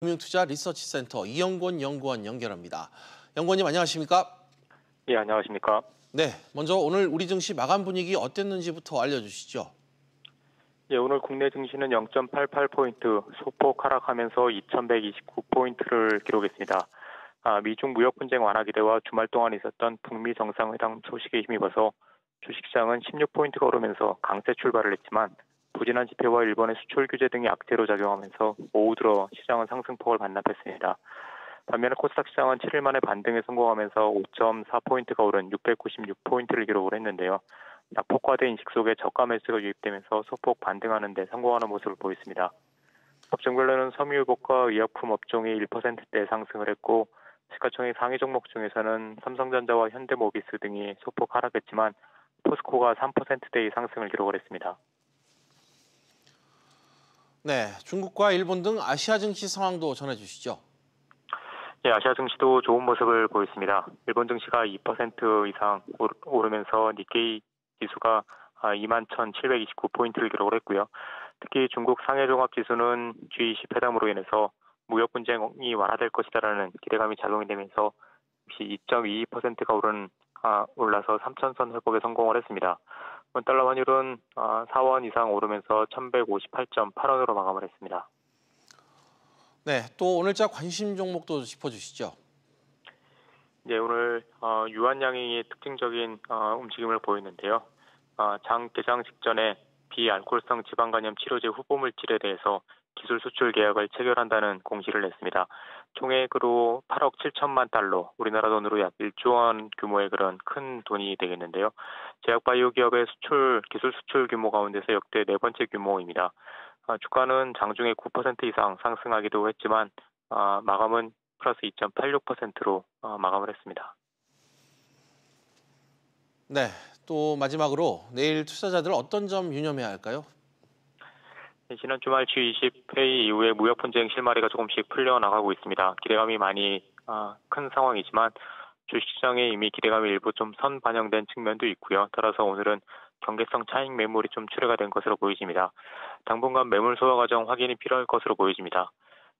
금융투자 리서치센터 이영권 연구원 연결합니다. 연구원님 안녕하십니까? 예, 안녕하십니까? 네, 먼저 오늘 우리 증시 마감 분위기 어땠는지부터 알려주시죠. 예, 오늘 국내 증시는 0.88포인트 소폭 하락하면서 2129포인트를 기록했습니다. 미중 무역 분쟁 완화 기대와 주말 동안 있었던 북미 정상회담 소식에 힘입어서 주식시장은 16포인트가 오르면서 강세 출발을 했지만 부진한 지표와 일본의 수출 규제 등이 악재로 작용하면서 오후 들어 시장은 상승폭을 반납했습니다. 반면에 코스닥 시장은 7일 만에 반등에 성공하면서 5.4포인트가 오른 696포인트를 기록을 했는데요. 낙폭과대 인식 속에 저가 매수가 유입되면서 소폭 반등하는 데 성공하는 모습을 보였습니다. 업종별로는 섬유유복과 의약품 업종이 1%대 상승을 했고 시가총액 상위 종목 중에서는 삼성전자와 현대모비스 등이 소폭 하락했지만 포스코가 3%대의 상승을 기록을 했습니다. 네, 중국과 일본 등 아시아 증시 상황도 전해주시죠. 예, 아시아 증시도 좋은 모습을 보였습니다. 일본 증시가 2% 이상 오르면서 니케이 지수가 21,729포인트를 기록을 했고요. 특히 중국 상해종합 지수는 G20 회담으로 인해서 무역 분쟁이 완화될 것이다라는 기대감이 작용이 되면서 역시 2.22%가 올라서 3,000선 회복에 성공을 했습니다. 달러 환율은 4원 이상 오르면서 1,158.8원으로 마감을 했습니다. 네, 또 오늘자 관심 종목도 짚어주시죠. 네, 오늘 유한양행이 특징적인 움직임을 보였는데요. 장 개장 직전에 비알코올성 지방간염 치료제 후보 물질에 대해서 기술 수출 계약을 체결한다는 공시를 냈습니다. 총액으로 8억 7천만 달러, 우리나라 돈으로 약 1조 원 규모의 그런 큰 돈이 되겠는데요. 제약바이오 기업의 기술 수출 규모 가운데서 역대 네 번째 규모입니다. 주가는 장중에 9% 이상 상승하기도 했지만 마감은 플러스 2.86%로 마감을 했습니다. 네, 또 마지막으로 내일 투자자들 어떤 점 유념해야 할까요? 지난 주말 G20 회의 이후에 무역 분쟁 실마리가 조금씩 풀려나가고 있습니다. 기대감이 많이 큰 상황이지만 주식시장에 이미 기대감이 일부 좀 선반영된 측면도 있고요. 따라서 오늘은 경계성 차익 매물이 좀 출회가 된 것으로 보여집니다. 당분간 매물 소화 과정 확인이 필요할 것으로 보여집니다.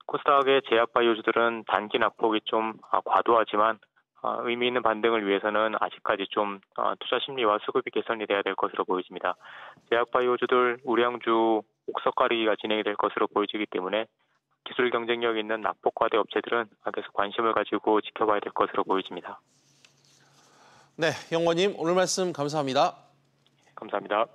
코스닥의 제약바이오주들은 단기 낙폭이 좀 과도하지만 의미 있는 반등을 위해서는 아직까지 좀 투자 심리와 수급이 개선이 돼야 될 것으로 보여집니다. 제약바이오주들 우량주 옥석 가리기가 진행이 될 것으로 보여지기 때문에 기술 경쟁력 있는 낙폭과대 업체들은 계속 관심을 가지고 지켜봐야 될 것으로 보여집니다. 네, 연구원님 오늘 말씀 감사합니다. 감사합니다.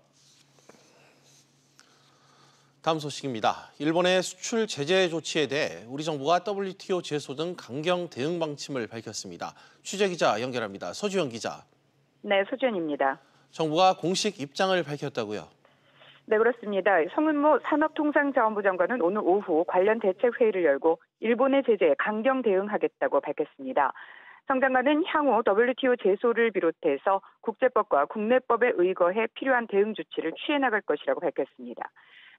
다음 소식입니다. 일본의 수출 제재 조치에 대해 우리 정부가 WTO 제소 등 강경 대응 방침을 밝혔습니다. 취재기자 연결합니다. 서주영 기자. 네, 서주연입니다. 정부가 공식 입장을 밝혔다고요? 네, 그렇습니다. 성은모 산업통상자원부 장관은 오늘 오후 관련 대책회의를 열고 일본의 제재에 강경 대응하겠다고 밝혔습니다. 성 장관은 향후 WTO 제소를 비롯해서 국제법과 국내법에 의거해 필요한 대응 조치를 취해 나갈 것이라고 밝혔습니다.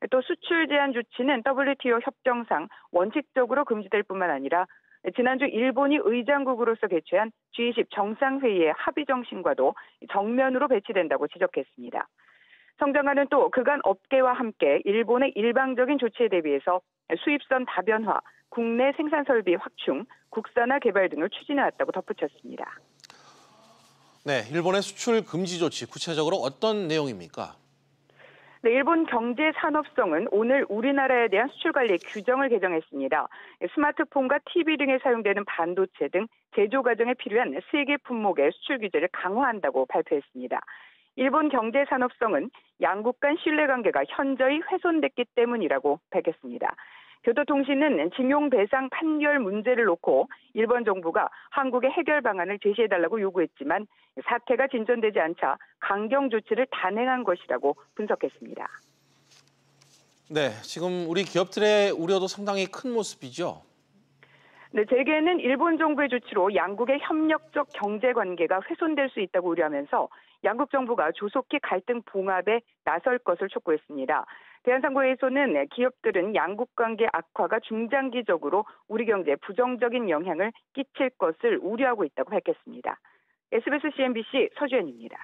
또 수출 제한 조치는 WTO 협정상 원칙적으로 금지될 뿐만 아니라 지난주 일본이 의장국으로서 개최한 G20 정상회의의 합의 정신과도 정면으로 배치된다고 지적했습니다. 성 장관은 또 그간 업계와 함께 일본의 일방적인 조치에 대비해서 수입선 다변화, 국내 생산 설비 확충, 국산화 개발 등을 추진해왔다고 덧붙였습니다. 네, 일본의 수출 금지 조치 구체적으로 어떤 내용입니까? 네, 일본 경제산업성은 오늘 우리나라에 대한 수출 관리 규정을 개정했습니다. 스마트폰과 TV 등에 사용되는 반도체 등 제조 과정에 필요한 세계 품목의 수출 규제를 강화한다고 발표했습니다. 일본 경제산업성은 양국 간 신뢰관계가 현저히 훼손됐기 때문이라고 밝혔습니다. 교도통신은 징용배상 판결 문제를 놓고 일본 정부가 한국의 해결 방안을 제시해달라고 요구했지만 사태가 진전되지 않자 강경 조치를 단행한 것이라고 분석했습니다. 네, 지금 우리 기업들의 우려도 상당히 큰 모습이죠? 네, 재계는 일본 정부의 조치로 양국의 협력적 경제 관계가 훼손될 수 있다고 우려하면서 양국 정부가 조속히 갈등 봉합에 나설 것을 촉구했습니다. 대한상고회에서는 기업들은 양국 관계 악화가 중장기적으로 우리 경제에 부정적인 영향을 끼칠 것을 우려하고 있다고 밝혔습니다. SBS CNBC 서주연입니다.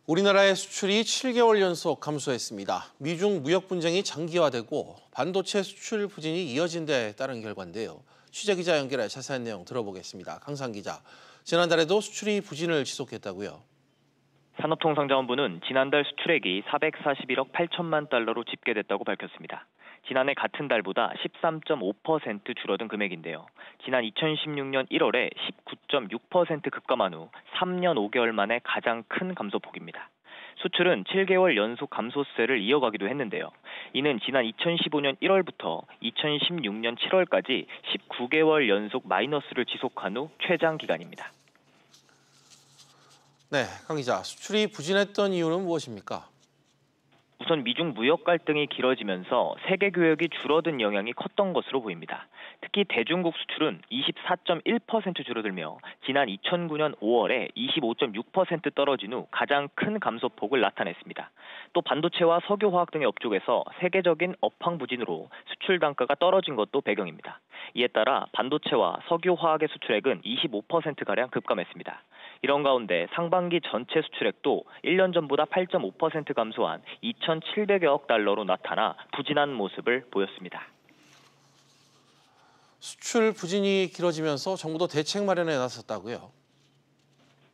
우리나라의 수출이 7개월 연속 감소했습니다. 미중 무역 분쟁이 장기화되고 반도체 수출 부진이 이어진 데 따른 결과인데요. 취재기자 연결해 자세한 내용 들어보겠습니다. 강상 기자, 지난달에도 수출이 부진을 지속했다고요? 산업통상자원부는 지난달 수출액이 441억 8천만 달러로 집계됐다고 밝혔습니다. 지난해 같은 달보다 13.5% 줄어든 금액인데요. 지난 2016년 1월에 19.6% 급감한 후 3년 5개월 만에 가장 큰 감소폭입니다. 수출은 7개월 연속 감소세를 이어가기도 했는데요. 이는 지난 2015년 1월부터 2016년 7월까지 19개월 연속 마이너스를 지속한 후 최장 기간입니다. 네, 강 기자, 수출이 부진했던 이유는 무엇입니까? 우선 미중 무역 갈등이 길어지면서 세계 교역이 줄어든 영향이 컸던 것으로 보입니다. 특히 대중국 수출은 24.1% 줄어들며 지난 2009년 5월에 25.6% 떨어진 후 가장 큰 감소폭을 나타냈습니다. 또 반도체와 석유화학 등의 업종에서 세계적인 업황 부진으로 수출 단가가 떨어진 것도 배경입니다. 이에 따라 반도체와 석유화학의 수출액은 25%가량 급감했습니다. 이런 가운데 상반기 전체 수출액도 1년 전보다 8.5% 감소한 2,700여억 달러로 나타나 부진한 모습을 보였습니다. 수출 부진이 길어지면서 정부도 대책 마련에 나섰다고요?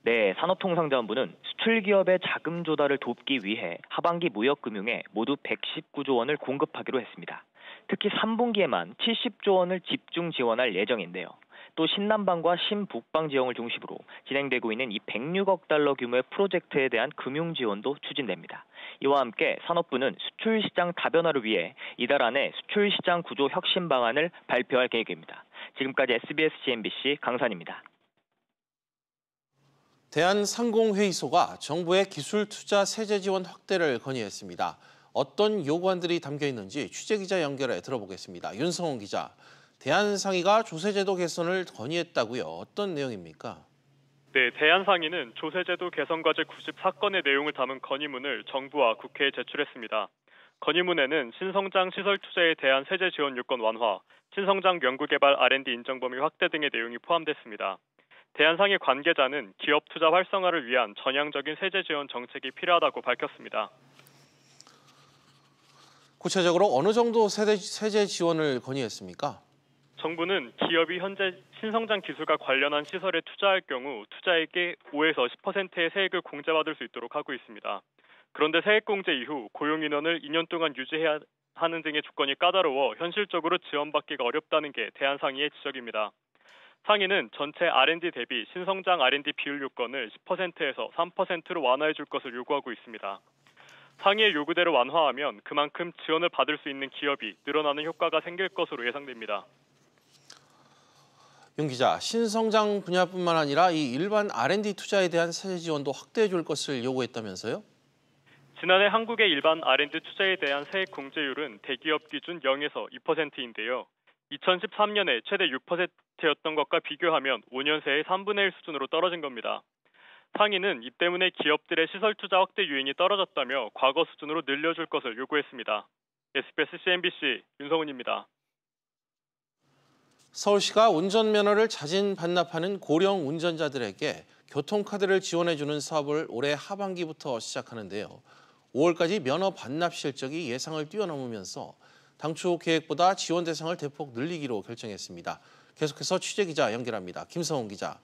네, 산업통상자원부는 수출 기업의 자금 조달을 돕기 위해 하반기 무역금융에 모두 119조 원을 공급하기로 했습니다. 특히 3분기에만 70조 원을 집중 지원할 예정인데요. 또 신남방과 신북방 지역을 중심으로 진행되고 있는 이 106억 달러 규모의 프로젝트에 대한 금융 지원도 추진됩니다. 이와 함께 산업부는 수출 시장 다변화를 위해 이달 안에 수출 시장 구조 혁신 방안을 발표할 계획입니다. 지금까지 SBS CNBC 강산입니다. 대한상공회의소가 정부의 기술 투자 세제 지원 확대를 건의했습니다. 어떤 요구안들이 담겨 있는지 취재기자 연결해 들어보겠습니다. 윤성훈 기자, 대한상의가 조세제도 개선을 건의했다고요? 어떤 내용입니까? 네, 대한상의는 조세제도 개선 과제 94건의 내용을 담은 건의문을 정부와 국회에 제출했습니다. 건의문에는 신성장 시설 투자에 대한 세제 지원 요건 완화, 신성장 연구개발 R&D 인정 범위 확대 등의 내용이 포함됐습니다. 대한상의 관계자는 기업 투자 활성화를 위한 전향적인 세제 지원 정책이 필요하다고 밝혔습니다. 구체적으로 어느 정도 세제 지원을 건의했습니까? 정부는 기업이 현재 신성장 기술과 관련한 시설에 투자할 경우 투자액의 5에서 10%의 세액을 공제받을 수 있도록 하고 있습니다. 그런데 세액 공제 이후 고용 인원을 2년 동안 유지해야 하는 등의 조건이 까다로워 현실적으로 지원받기가 어렵다는 게 대한상의의 지적입니다. 상의는 전체 R&D 대비 신성장 R&D 비율 요건을 10%에서 3%로 완화해 줄 것을 요구하고 있습니다. 상의의 요구대로 완화하면 그만큼 지원을 받을 수 있는 기업이 늘어나는 효과가 생길 것으로 예상됩니다. 윤 기자, 신성장 분야뿐만 아니라 이 일반 R&D 투자에 대한 세제 지원도 확대해 줄 것을 요구했다면서요? 지난해 한국의 일반 R&D 투자에 대한 세액 공제율은 대기업 기준 0에서 2%인데요. 2013년에 최대 6%였던 것과 비교하면 5년 새에 3분의 1 수준으로 떨어진 겁니다. 상의는 이 때문에 기업들의 시설 투자 확대 유인이 떨어졌다며 과거 수준으로 늘려줄 것을 요구했습니다. SBS CNBC 윤성훈입니다. 서울시가 운전면허를 자진 반납하는 고령 운전자들에게 교통카드를 지원해주는 사업을 올해 하반기부터 시작하는데요. 5월까지 면허 반납 실적이 예상을 뛰어넘으면서 당초 계획보다 지원 대상을 대폭 늘리기로 결정했습니다. 계속해서 취재기자 연결합니다. 김성훈 기자,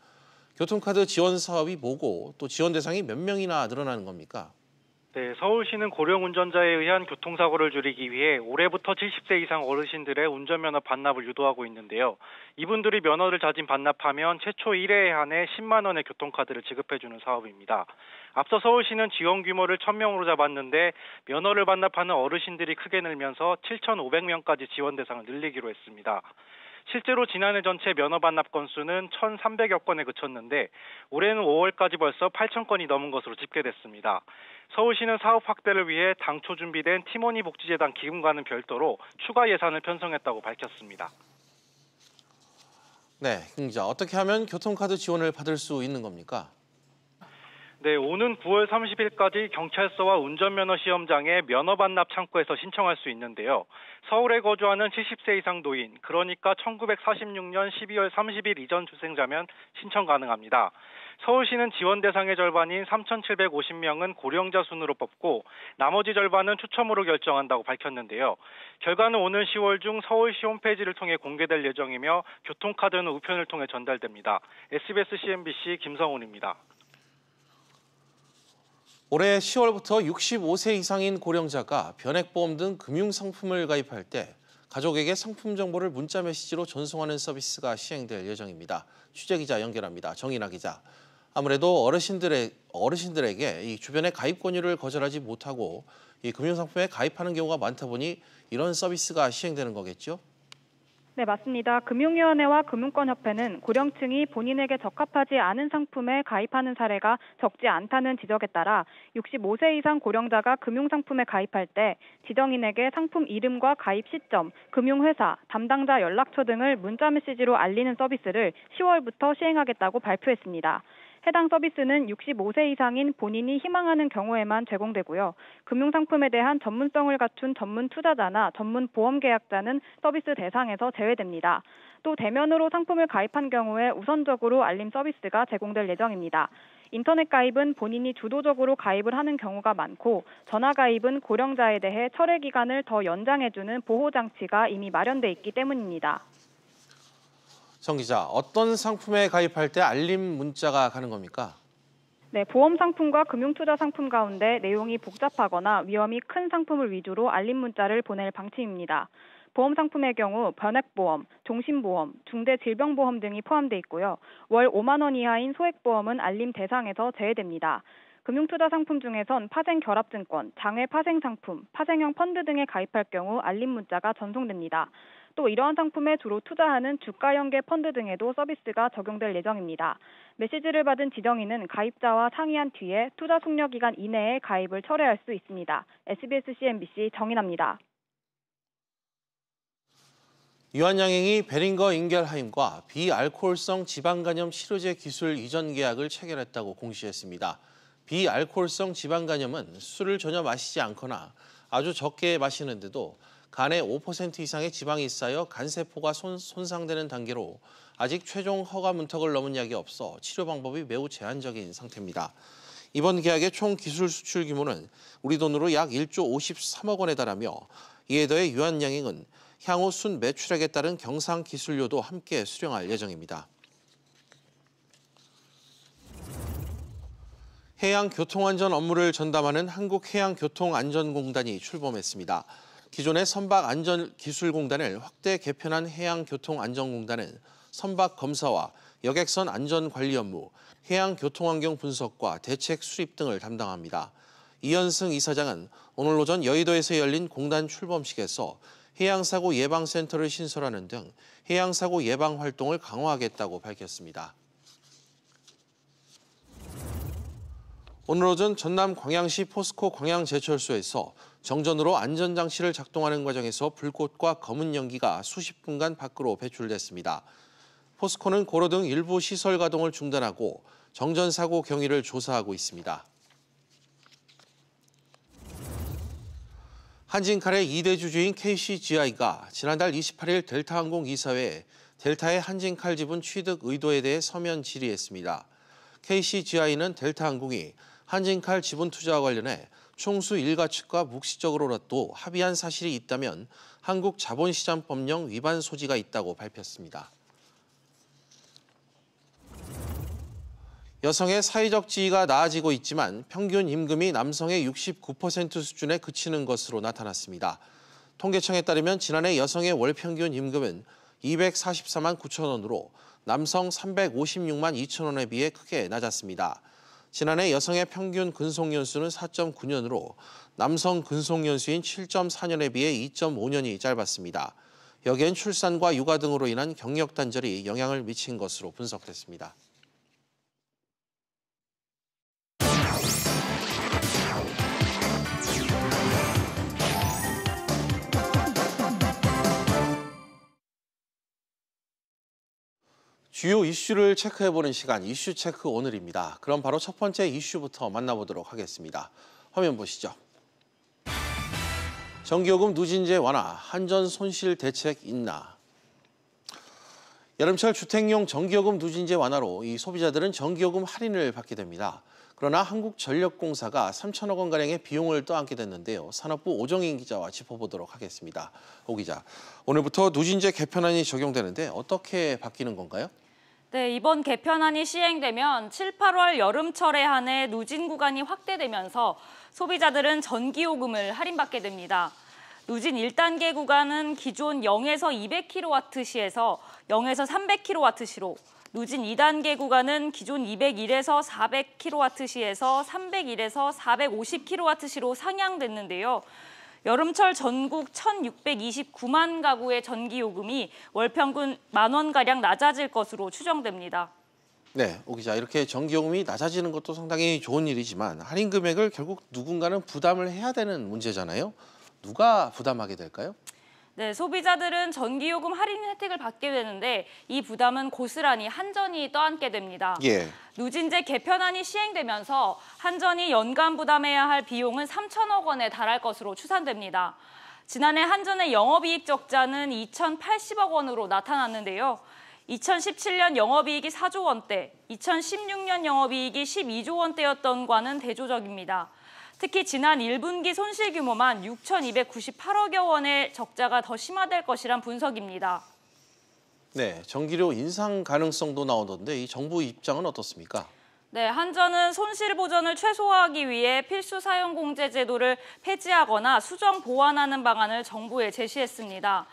교통카드 지원 사업이 뭐고 또 지원 대상이 몇 명이나 늘어나는 겁니까? 네, 서울시는 고령 운전자에 의한 교통사고를 줄이기 위해 올해부터 70세 이상 어르신들의 운전면허 반납을 유도하고 있는데요. 이분들이 면허를 자진 반납하면 최초 1회에 한해 10만 원의 교통카드를 지급해주는 사업입니다. 앞서 서울시는 지원 규모를 1,000명으로 잡았는데 면허를 반납하는 어르신들이 크게 늘면서 7,500명까지 지원 대상을 늘리기로 했습니다. 실제로 지난해 전체 면허 반납 건수는 1,300여 건에 그쳤는데 올해는 5월까지 벌써 8,000건이 넘은 것으로 집계됐습니다. 서울시는 사업 확대를 위해 당초 준비된 티모니 복지재단 기금과는 별도로 추가 예산을 편성했다고 밝혔습니다. 네, 김 기자, 어떻게 하면 교통카드 지원을 받을 수 있는 겁니까? 네, 오는 9월 30일까지 경찰서와 운전면허 시험장에 면허 반납 창구에서 신청할 수 있는데요. 서울에 거주하는 70세 이상 노인, 그러니까 1946년 12월 30일 이전 출생자면 신청 가능합니다. 서울시는 지원 대상의 절반인 3,750명은 고령자 순으로 뽑고 나머지 절반은 추첨으로 결정한다고 밝혔는데요. 결과는 오는 10월 중 서울시 홈페이지를 통해 공개될 예정이며 교통카드는 우편을 통해 전달됩니다. SBS CNBC 김성훈입니다. 올해 10월부터 65세 이상인 고령자가 변액보험 등 금융상품을 가입할 때 가족에게 상품 정보를 문자 메시지로 전송하는 서비스가 시행될 예정입니다. 취재기자 연결합니다. 정인아 기자. 아무래도 어르신들에게 이 주변의 가입 권유를 거절하지 못하고 이 금융상품에 가입하는 경우가 많다 보니 이런 서비스가 시행되는 거겠죠? 네, 맞습니다. 금융위원회와 금융권협회는 고령층이 본인에게 적합하지 않은 상품에 가입하는 사례가 적지 않다는 지적에 따라 65세 이상 고령자가 금융상품에 가입할 때 지정인에게 상품 이름과 가입 시점, 금융회사, 담당자 연락처 등을 문자메시지로 알리는 서비스를 10월부터 시행하겠다고 발표했습니다. 해당 서비스는 65세 이상인 본인이 희망하는 경우에만 제공되고요. 금융상품에 대한 전문성을 갖춘 전문 투자자나 전문 보험 계약자는 서비스 대상에서 제외됩니다. 또 대면으로 상품을 가입한 경우에 우선적으로 알림 서비스가 제공될 예정입니다. 인터넷 가입은 본인이 주도적으로 가입을 하는 경우가 많고 전화 가입은 고령자에 대해 철회 기간을 더 연장해주는 보호 장치가 이미 마련돼 있기 때문입니다. 정 기자, 어떤 상품에 가입할 때 알림 문자가 가는 겁니까? 네, 보험 상품과 금융투자 상품 가운데 내용이 복잡하거나 위험이 큰 상품을 위주로 알림 문자를 보낼 방침입니다. 보험 상품의 경우 변액보험, 종신보험, 중대질병보험 등이 포함돼 있고요. 월 5만 원 이하인 소액보험은 알림 대상에서 제외됩니다. 금융투자 상품 중에선 파생결합증권, 장외파생상품, 파생형 펀드 등에 가입할 경우 알림 문자가 전송됩니다. 또 이러한 상품에 주로 투자하는 주가연계 펀드 등에도 서비스가 적용될 예정입니다. 메시지를 받은 지정인은 가입자와 상의한 뒤에 투자 숙려 기간 이내에 가입을 철회할 수 있습니다. SBS CNBC 정인아입니다. 유한양행이 베링거 인겔하임과 비알코올성 지방간염 치료제 기술 이전 계약을 체결했다고 공시했습니다. 비알코올성 지방간염은 술을 전혀 마시지 않거나 아주 적게 마시는데도 간에 5% 이상의 지방이 쌓여 간세포가 손상되는 단계로 아직 최종 허가 문턱을 넘은 약이 없어 치료 방법이 매우 제한적인 상태입니다. 이번 계약의 총 기술 수출 규모는 우리 돈으로 약 1조 53억 원에 달하며 이에 더해 유한양행은 향후 순 매출액에 따른 경상 기술료도 함께 수령할 예정입니다. 해양교통안전 업무를 전담하는 한국해양교통안전공단이 출범했습니다. 기존의 선박안전기술공단을 확대 개편한 해양교통안전공단은 선박검사와 여객선 안전관리 업무, 해양교통환경 분석과 대책 수립 등을 담당합니다. 이현승 이사장은 오늘 오전 여의도에서 열린 공단 출범식에서 해양사고 예방센터를 신설하는 등 해양사고 예방 활동을 강화하겠다고 밝혔습니다. 오늘 오전 전남 광양시 포스코 광양제철소에서 정전으로 안전장치를 작동하는 과정에서 불꽃과 검은 연기가 수십 분간 밖으로 배출됐습니다. 포스코는 고로 등 일부 시설 가동을 중단하고 정전사고 경위를 조사하고 있습니다. 한진칼의 2대 주주인 KCGI가 지난달 28일 델타항공 이사회에 델타의 한진칼 지분 취득 의도에 대해 서면 질의했습니다. KCGI는 델타항공이 한진칼 지분 투자와 관련해 총수 일가 측과 묵시적으로라도 합의한 사실이 있다면 한국 자본시장법령 위반 소지가 있다고 밝혔습니다. 여성의 사회적 지위가 나아지고 있지만 평균 임금이 남성의 69% 수준에 그치는 것으로 나타났습니다. 통계청에 따르면 지난해 여성의 월 평균 임금은 244만 9천 원으로 남성 356만 2천 원에 비해 크게 낮았습니다. 지난해 여성의 평균 근속연수는 4.9년으로 남성 근속연수인 7.4년에 비해 2.5년이 짧았습니다. 여기엔 출산과 육아 등으로 인한 경력 단절이 영향을 미친 것으로 분석됐습니다. 주요 이슈를 체크해보는 시간, 이슈 체크 오늘입니다. 그럼 바로 첫 번째 이슈부터 만나보도록 하겠습니다. 화면 보시죠. 전기요금 누진제 완화, 한전 손실 대책 있나? 여름철 주택용 전기요금 누진제 완화로 이 소비자들은 전기요금 할인을 받게 됩니다. 그러나 한국전력공사가 3천억 원가량의 비용을 떠안게 됐는데요. 산업부 오정인 기자와 짚어보도록 하겠습니다. 오 기자, 오늘부터 누진제 개편안이 적용되는데 어떻게 바뀌는 건가요? 네, 이번 개편안이 시행되면 7, 8월 여름철에 한해 누진 구간이 확대되면서 소비자들은 전기요금을 할인받게 됩니다. 누진 1단계 구간은 기존 0에서 200kW시에서 0에서 300kW시로, 누진 2단계 구간은 기존 201에서 400kW시에서 301에서 450kW시로 상향됐는데요. 여름철 전국 1,629만 가구의 전기요금이 월 평균 10,000원가량 낮아질 것으로 추정됩니다. 네, 오 기자, 이렇게 전기요금이 낮아지는 것도 상당히 좋은 일이지만 할인 금액을 결국 누군가는 부담을 해야 되는 문제잖아요. 누가 부담하게 될까요? 네, 소비자들은 전기요금 할인 혜택을 받게 되는데 이 부담은 고스란히 한전이 떠안게 됩니다. 예. 누진제 개편안이 시행되면서 한전이 연간 부담해야 할 비용은 3천억 원에 달할 것으로 추산됩니다. 지난해 한전의 영업이익 적자는 2,080억 원으로 나타났는데요. 2017년 영업이익이 4조 원대, 2016년 영업이익이 12조 원대였던 과는 대조적입니다. 특히 지난 1분기 손실 규모만 6,298억여 원의 적자가 더 심화될 것이란 분석입니다. 네, 전기료 인상 가능성도 나오던데 이 정부 입장은 어떻습니까? 네, 한전은 손실 보전을 최소화하기 위해 필수 사용 공제 제도를 폐지하거나 수정 보완하는 방안을 정부에 제시했습니다.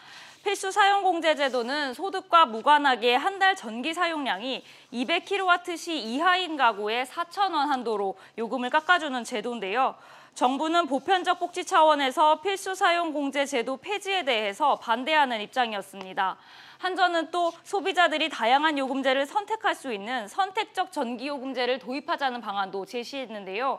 필수 사용 공제 제도는 소득과 무관하게 한 달 전기 사용량이 200kWh 이하인 가구에 4,000원 한도로 요금을 깎아주는 제도인데요. 정부는 보편적 복지 차원에서 필수 사용 공제 제도 폐지에 대해서 반대하는 입장이었습니다. 한전은 또 소비자들이 다양한 요금제를 선택할 수 있는 선택적 전기요금제를 도입하자는 방안도 제시했는데요.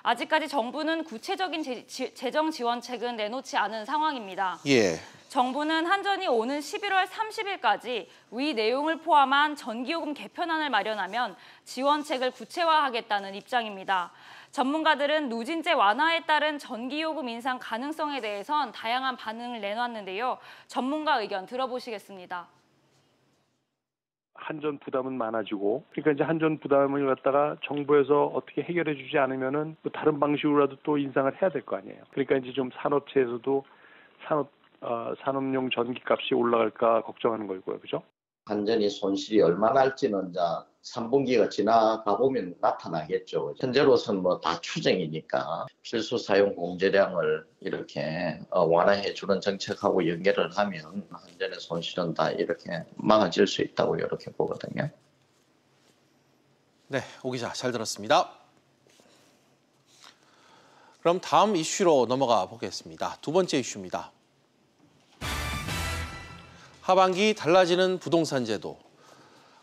아직까지 정부는 구체적인 재정 지원책은 내놓지 않은 상황입니다. 예. 정부는 한전이 오는 11월 30일까지 위 내용을 포함한 전기요금 개편안을 마련하면 지원책을 구체화하겠다는 입장입니다. 전문가들은 누진제 완화에 따른 전기요금 인상 가능성에 대해선 다양한 반응을 내놨는데요. 전문가 의견 들어보시겠습니다. 한전 부담은 많아지고, 그러니까 이제 한전 부담을 갖다가 정부에서 어떻게 해결해 주지 않으면은 또 다른 방식으로라도 또 인상을 해야 될 거 아니에요. 그러니까 이제 좀 산업체에서도 산업용 전기값이 올라갈까 걱정하는 거고요, 그죠? 한전이 손실이 얼마나 할지는 이제 3분기가 지나가 보면 나타나겠죠. 현재로서는 뭐 다 추정이니까 필수 사용 공제량을 이렇게 완화해 주는 정책하고 연결을 하면 한전의 손실은 다 이렇게 막아질 수 있다고 이렇게 보거든요. 네, 오 기자 잘 들었습니다. 그럼 다음 이슈로 넘어가 보겠습니다. 두 번째 이슈입니다. 하반기 달라지는 부동산 제도.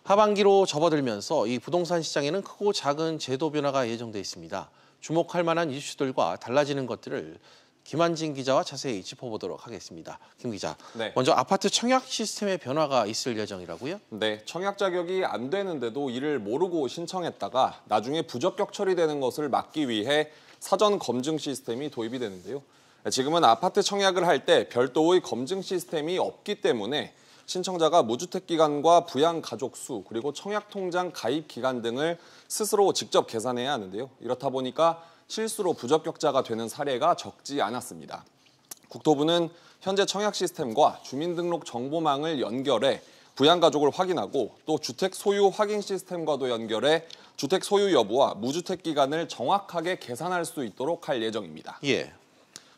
하반기로 접어들면서 이 부동산 시장에는 크고 작은 제도 변화가 예정돼 있습니다. 주목할 만한 이슈들과 달라지는 것들을 김한진 기자와 자세히 짚어보도록 하겠습니다. 김 기자, 네. 먼저 아파트 청약 시스템의 변화가 있을 예정이라고요? 네, 청약 자격이 안 되는데도 이를 모르고 신청했다가 나중에 부적격 처리되는 것을 막기 위해 사전 검증 시스템이 도입이 되는데요. 지금은 아파트 청약을 할 때 별도의 검증 시스템이 없기 때문에 신청자가 무주택 기간과 부양 가족 수, 그리고 청약 통장 가입 기간 등을 스스로 직접 계산해야 하는데요. 이렇다 보니까 실수로 부적격자가 되는 사례가 적지 않았습니다. 국토부는 현재 청약 시스템과 주민등록 정보망을 연결해 부양 가족을 확인하고 또 주택 소유 확인 시스템과도 연결해 주택 소유 여부와 무주택 기간을 정확하게 계산할 수 있도록 할 예정입니다. 예.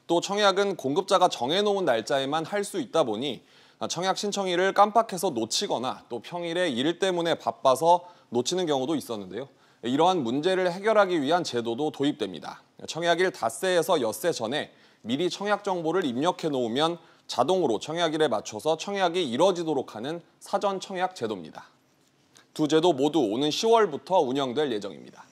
또 청약은 공급자가 정해놓은 날짜에만 할 수 있다 보니 청약 신청일을 깜빡해서 놓치거나 또 평일에 일 때문에 바빠서 놓치는 경우도 있었는데요. 이러한 문제를 해결하기 위한 제도도 도입됩니다. 청약일 닷새에서 엿새 전에 미리 청약 정보를 입력해 놓으면 자동으로 청약일에 맞춰서 청약이 이뤄지도록 하는 사전 청약 제도입니다. 두 제도 모두 오는 10월부터 운영될 예정입니다.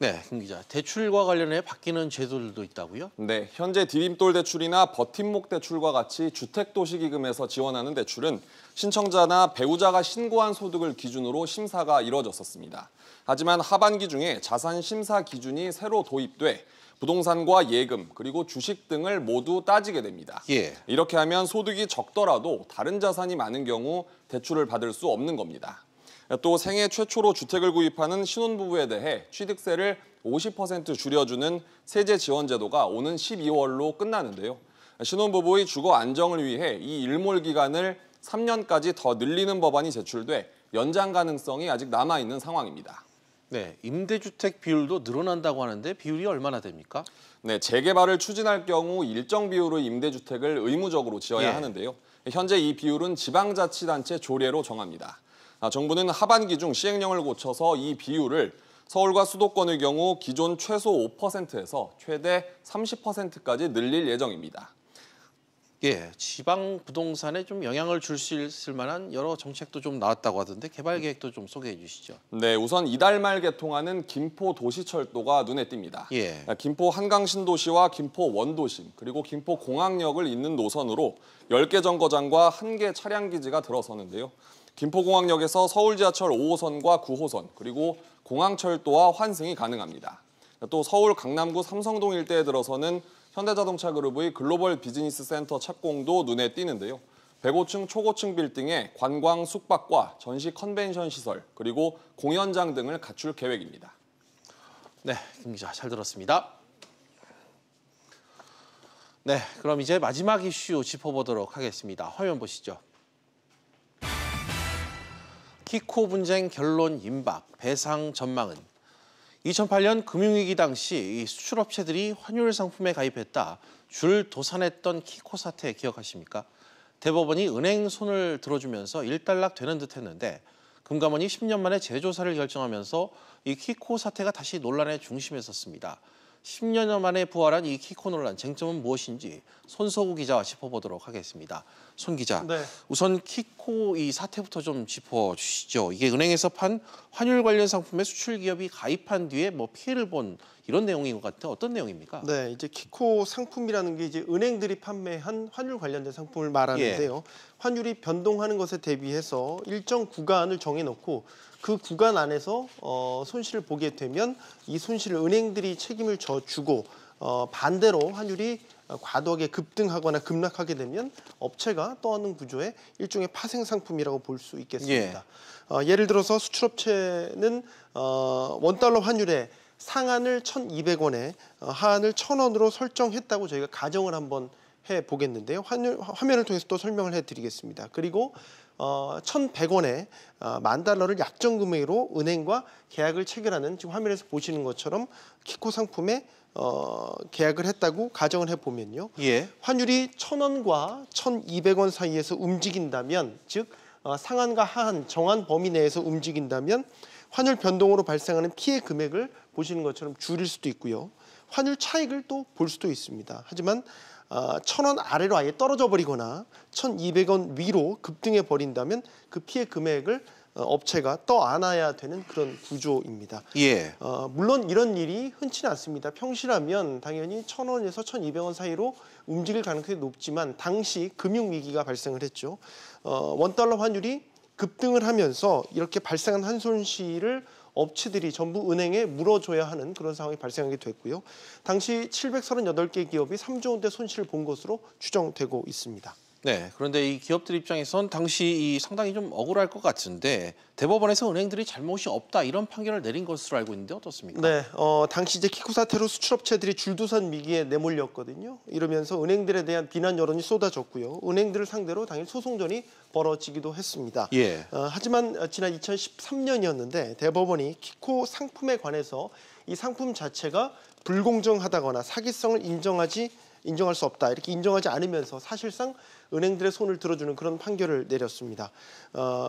네, 김 기자. 대출과 관련해 바뀌는 제도들도 있다고요? 네, 현재 디딤돌 대출이나 버팀목 대출과 같이 주택도시기금에서 지원하는 대출은 신청자나 배우자가 신고한 소득을 기준으로 심사가 이뤄졌었습니다. 하지만 하반기 중에 자산 심사 기준이 새로 도입돼 부동산과 예금, 그리고 주식 등을 모두 따지게 됩니다. 예. 이렇게 하면 소득이 적더라도 다른 자산이 많은 경우 대출을 받을 수 없는 겁니다. 또 생애 최초로 주택을 구입하는 신혼부부에 대해 취득세를 50% 줄여주는 세제 지원 제도가 오는 12월로 끝나는데요. 신혼부부의 주거 안정을 위해 이 일몰 기간을 3년까지 더 늘리는 법안이 제출돼 연장 가능성이 아직 남아있는 상황입니다. 네, 임대주택 비율도 늘어난다고 하는데 비율이 얼마나 됩니까? 네, 재개발을 추진할 경우 일정 비율의 임대주택을 의무적으로 지어야 하는데요. 현재 이 비율은 지방자치단체 조례로 정합니다. 정부는 하반기 중 시행령을 고쳐서 이 비율을 서울과 수도권의 경우 기존 최소 5%에서 최대 30%까지 늘릴 예정입니다. 예, 지방 부동산에 좀 영향을 줄 수 있을 만한 여러 정책도 좀 나왔다고 하던데 개발 계획도 좀 소개해 주시죠. 네, 우선 이달 말 개통하는 김포 도시철도가 눈에 띕니다. 예. 김포 한강신도시와 김포 원도심, 그리고 김포 공항역을 잇는 노선으로 10개 정거장과 1개 차량기지가 들어서는데요. 김포공항역에서 서울지하철 5호선과 9호선, 그리고 공항철도와 환승이 가능합니다. 또 서울 강남구 삼성동 일대에 들어서는 현대자동차 그룹의 글로벌 비즈니스 센터 착공도 눈에 띄는데요. 105층 초고층 빌딩에 관광 숙박과 전시 컨벤션 시설, 그리고 공연장 등을 갖출 계획입니다. 네, 김 기자 잘 들었습니다. 네, 그럼 이제 마지막 이슈 짚어보도록 하겠습니다. 화면 보시죠. 키코 분쟁 결론 임박, 배상 전망은? 2008년 금융위기 당시 이 수출업체들이 환율 상품에 가입했다 줄 도산했던 키코 사태 기억하십니까? 대법원이 은행 손을 들어주면서 일단락 되는 듯 했는데 금감원이 10년 만에 재조사를 결정하면서 이 키코 사태가 다시 논란의 중심에 섰습니다. 10년 만에 부활한 이 키코 논란 쟁점은 무엇인지 손석우 기자와 짚어보도록 하겠습니다. 손 기자, 네. 우선 키코 이 사태부터 좀 짚어주시죠. 이게 은행에서 판 환율 관련 상품에 수출 기업이 가입한 뒤에 뭐 피해를 본 이런 내용인 것 같은데 어떤 내용입니까? 네, 이제 키코 상품이라는 게 이제 은행들이 판매한 환율 관련된 상품을 말하는데요. 환율이 변동하는 것에 대비해서 일정 구간을 정해놓고 그 구간 안에서 손실을 보게 되면 이 손실을 은행들이 책임을 져주고 반대로 환율이 과도하게 급등하거나 급락하게 되면 업체가 떠안는 구조의 일종의 파생 상품이라고 볼 수 있겠습니다. 예를 들어서 수출업체는 원달러 환율의 상한을 1,200원에 하한을 1,000원으로 설정했다고 저희가 가정을 한번 해보겠는데요. 화면을 통해서 또 설명을 해드리겠습니다. 그리고 1,100원에 만 달러를 약정 금액으로 은행과 계약을 체결하는 지금 화면에서 보시는 것처럼 키코 상품에 계약을 했다고 가정을 해보면요. 환율이 1,000원과 1,200원 사이에서 움직인다면, 즉 상한과 하한 정한 범위 내에서 움직인다면 환율 변동으로 발생하는 피해 금액을 보시는 것처럼 줄일 수도 있고요. 환율 차익을 또 볼 수도 있습니다. 하지만 1,000원 아래로 아예 떨어져 버리거나 1,200원 위로 급등해 버린다면 그 피해 금액을 업체가 떠안아야 되는 그런 구조입니다. 물론 이런 일이 흔치는 않습니다. 평시라면 당연히 1,000원에서 1,200원 사이로 움직일 가능성이 높지만 당시 금융위기가 발생을 했죠. 원달러 환율이 급등을 하면서 이렇게 발생한 한 손실을 업체들이 전부 은행에 물어줘야 하는 그런 상황이 발생하게 됐고요. 당시 738개 기업이 3조 원대 손실을 본 것으로 추정되고 있습니다. 네, 그런데 이 기업들 입장에선 당시 상당히 좀 억울할 것 같은데 대법원에서 은행들이 잘못이 없다 이런 판결을 내린 것으로 알고 있는데 어떻습니까? 네, 당시 이제 키코 사태로 수출업체들이 줄도산 위기에 내몰렸거든요. 이러면서 은행들에 대한 비난 여론이 쏟아졌고요. 은행들을 상대로 당일 소송전이 벌어지기도 했습니다. 하지만 지난 2013년이었는데 대법원이 키코 상품에 관해서 이 상품 자체가 불공정하다거나 사기성을 인정할 수 없다 이렇게 인정하지 않으면서 사실상 은행들의 손을 들어주는 그런 판결을 내렸습니다.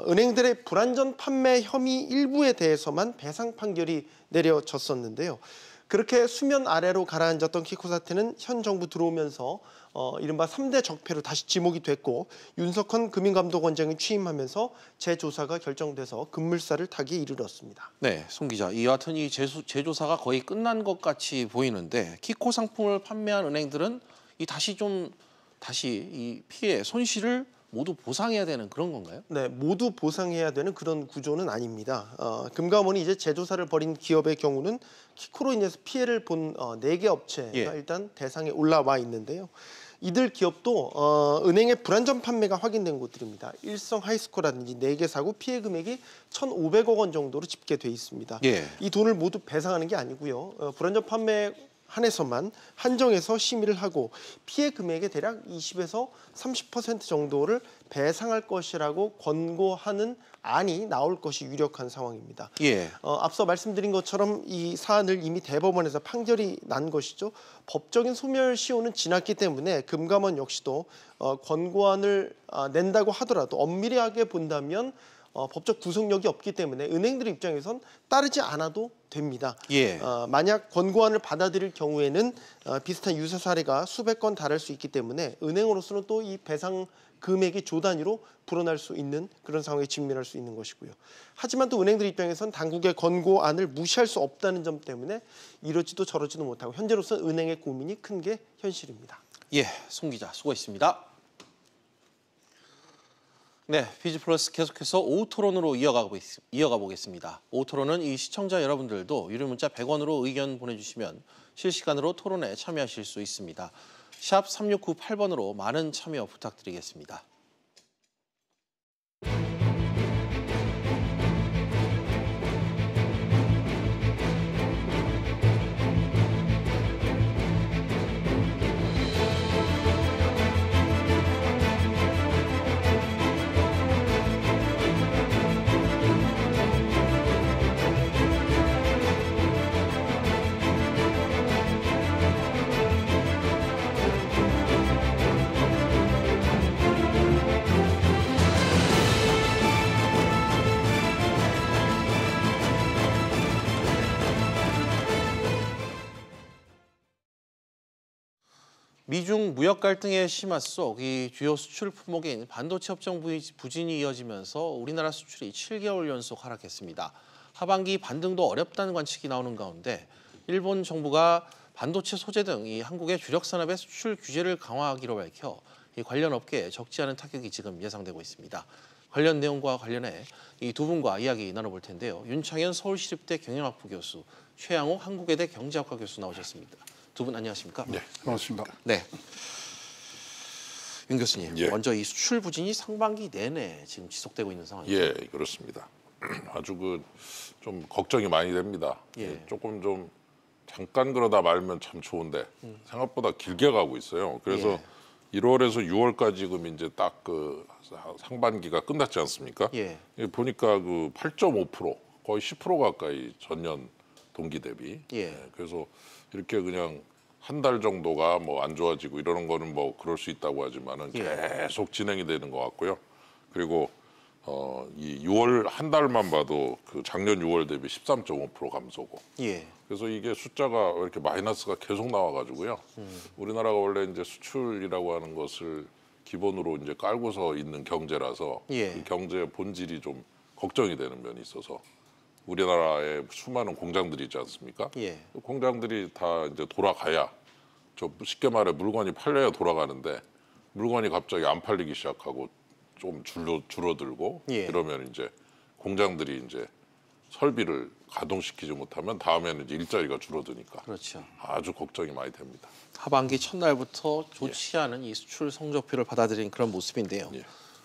은행들의 불안전 판매 혐의 일부에 대해서만 배상 판결이 내려졌었는데요. 그렇게 수면 아래로 가라앉았던 키코 사태는 현 정부 들어오면서 이른바 3대 적폐로 다시 지목이 됐고 윤석헌 금융감독원장이 취임하면서 재조사가 결정돼서 급물살을 타기에 이르렀습니다. 네, 송 기자. 이와 같은 이 재조사가 거의 끝난 것 같이 보이는데 키코 상품을 판매한 은행들은 다시 이 피해 손실을 모두 보상해야 되는 그런 건가요? 네, 모두 보상해야 되는 그런 구조는 아닙니다. 금감원이 이제 재조사를 벌인 기업의 경우는 키코로 인해서 피해를 본 4개 업체가 일단 대상에 올라와 있는데요. 이들 기업도 은행의 불안전 판매가 확인된 곳들입니다. 일성 하이스코라든지 4개 사고 피해 금액이 1,500억 원 정도로 집계돼 있습니다. 이 돈을 모두 배상하는 게 아니고요. 불안전 판매 한해서만 한정해서 심의를 하고 피해 금액의 대략 20에서 30% 정도를 배상할 것이라고 권고하는 안이 나올 것이 유력한 상황입니다. 앞서 말씀드린 것처럼 이 사안을 이미 대법원에서 판결이 난 것이죠. 법적인 소멸시효는 지났기 때문에 금감원 역시도 권고안을 낸다고 하더라도 엄밀하게 본다면 법적 구속력이 없기 때문에 은행들 입장에선 따르지 않아도 됩니다. 만약 권고안을 받아들일 경우에는 비슷한 유사 사례가 수백 건 달할 수 있기 때문에 은행으로서는 또 이 배상 금액이 조 단위로 불어날 수 있는 그런 상황에 직면할 수 있는 것이고요. 하지만 또 은행들 입장에선 당국의 권고안을 무시할 수 없다는 점 때문에 이러지도 저러지도 못하고 현재로서는 은행의 고민이 큰 게 현실입니다. 송 기자 수고했습니다. 네, 비즈플러스 계속해서 오후 토론으로 이어가 보겠습니다. 오후 토론은 이 시청자 여러분들도 유료 문자 100원으로 의견 보내주시면 실시간으로 토론에 참여하실 수 있습니다. 샵 3698번으로 많은 참여 부탁드리겠습니다. 미중 무역 갈등의 심화 속 이 주요 수출 품목인 반도체 업종 부진이 이어지면서 우리나라 수출이 7개월 연속 하락했습니다. 하반기 반등도 어렵다는 관측이 나오는 가운데 일본 정부가 반도체 소재 등 이 한국의 주력 산업의 수출 규제를 강화하기로 밝혀 이 관련 업계에 적지 않은 타격이 지금 예상되고 있습니다. 관련 내용과 관련해 이 두 분과 이야기 나눠볼 텐데요. 윤창현 서울시립대 경영학부 교수, 최양호 한국외대 경제학과 교수 나오셨습니다. 두 분 안녕하십니까? 네, 반갑습니다. 네, 윤 교수님, 먼저 이 수출 부진이 상반기 내내 지금 지속되고 있는 상황이죠? 그렇습니다. 아주 좀 걱정이 많이 됩니다. 조금 좀 잠깐 그러다 말면 참 좋은데 생각보다 길게 가고 있어요. 그래서 1월에서 6월까지 지금 이제 딱 그 상반기가 끝났지 않습니까? 보니까 그 8.5% 거의 10% 가까이 전년 동기 대비. 그래서 이렇게 그냥 한 달 정도가 뭐 안 좋아지고 이러는 거는 뭐 그럴 수 있다고 하지만은 계속 진행이 되는 것 같고요. 그리고 이 6월 한 달만 봐도 그 작년 6월 대비 13.5% 감소고. 그래서 이게 숫자가 이렇게 마이너스가 계속 나와가지고요. 우리나라가 원래 이제 수출이라고 하는 것을 기본으로 이제 깔고서 있는 경제라서 이 경제의 본질이 좀 걱정이 되는 면이 있어서. 우리나라에 수많은 공장들이 있지 않습니까? 공장들이 다 이제 돌아가야 좀 쉽게 말해 물건이 팔려야 돌아가는데 물건이 갑자기 안 팔리기 시작하고 좀 줄어들고 이러면 이제 공장들이 이제 설비를 가동시키지 못하면 다음에는 이제 일자리가 줄어드니까 아주 걱정이 많이 됩니다. 하반기 첫날부터 좋지 않은 이 수출 성적표를 받아들인 그런 모습인데요.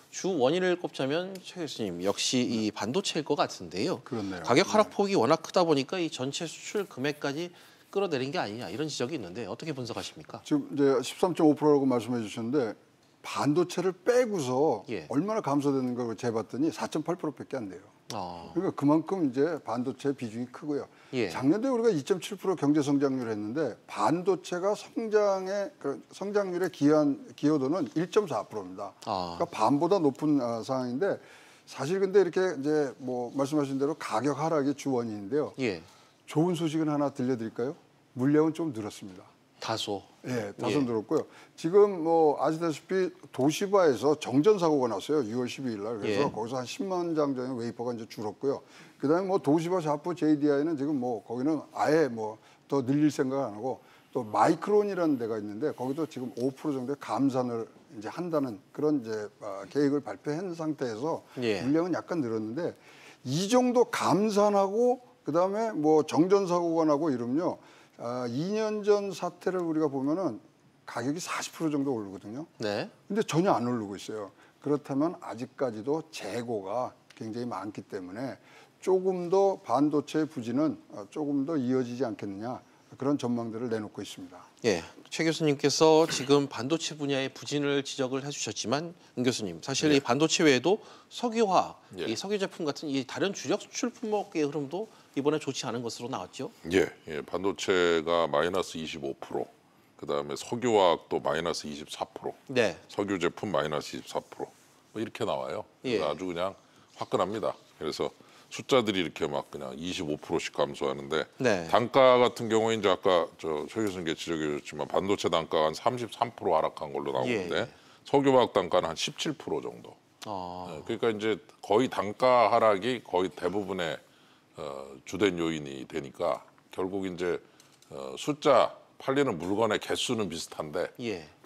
주 원인을 꼽자면 최 교수님 역시 이 반도체일 것 같은데요. 그렇네요. 가격 하락폭이 워낙 크다 보니까 이 전체 수출 금액까지 끌어내린 게 아니냐 이런 지적이 있는데 어떻게 분석하십니까? 지금 이제 13.5%라고 말씀해 주셨는데 반도체를 빼고서 얼마나 감소되는가 재봤더니 4.8%밖에 안 돼요. 그러니까 그만큼 이제 반도체 비중이 크고요. 작년도에 우리가 2.7% 경제 성장률 했는데 반도체가 성장률의 기여도는 1.4%입니다. 그러니까 반보다 높은 상황인데 사실 근데 이렇게 이제 뭐 말씀하신 대로 가격 하락이 주 원인인데요. 좋은 소식은 하나 들려드릴까요? 물량은 좀 늘었습니다. 다소. 예, 다소 늘었고요. 지금 뭐 아시다시피 도시바에서 정전 사고가 났어요. 6월 12일 날. 그래서 거기서 한 10만 장 정도 웨이퍼가 이제 줄었고요. 그다음에 뭐 도시바 샤프 JDI는 지금 뭐 거기는 아예 뭐 더 늘릴 생각 안 하고 또 마이크론이라는 데가 있는데 거기도 지금 5% 정도의 감산을 이제 한다는 그런 이제 계획을 발표한 상태에서 물량은 약간 늘었는데 이 정도 감산하고 그다음에 뭐 정전 사고가 나고 이러면요. 2년 전 사태를 우리가 보면은 가격이 40% 정도 오르거든요. 네. 근데 전혀 안 오르고 있어요. 그렇다면 아직까지도 재고가 굉장히 많기 때문에 조금 더 반도체 부진은 조금 더 이어지지 않겠느냐 그런 전망들을 내놓고 있습니다. 예, 최 교수님께서 지금 반도체 분야의 부진을 지적을 해주셨지만 임 교수님 사실 이 반도체 외에도 석유화학, 이 석유 제품 같은 이 다른 주력 수출 품목의 흐름도 이번에 좋지 않은 것으로 나왔죠. 예, 반도체가 마이너스 25%, 그다음에 석유화학도 마이너스 24%, 네. 석유 제품 마이너스 24%, 뭐 이렇게 나와요. 그래서 아주 그냥 화끈합니다. 그래서 숫자들이 이렇게 막 그냥 25%씩 감소하는데 단가 같은 경우에 이제 아까 최 교수님께 지적해 주셨지만 반도체 단가가 한 33% 하락한 걸로 나오는데 석유화학 단가는 한 17% 정도. 그러니까 이제 거의 단가 하락이 거의 대부분의 주된 요인이 되니까 결국 이제 숫자 팔리는 물건의 개수는 비슷한데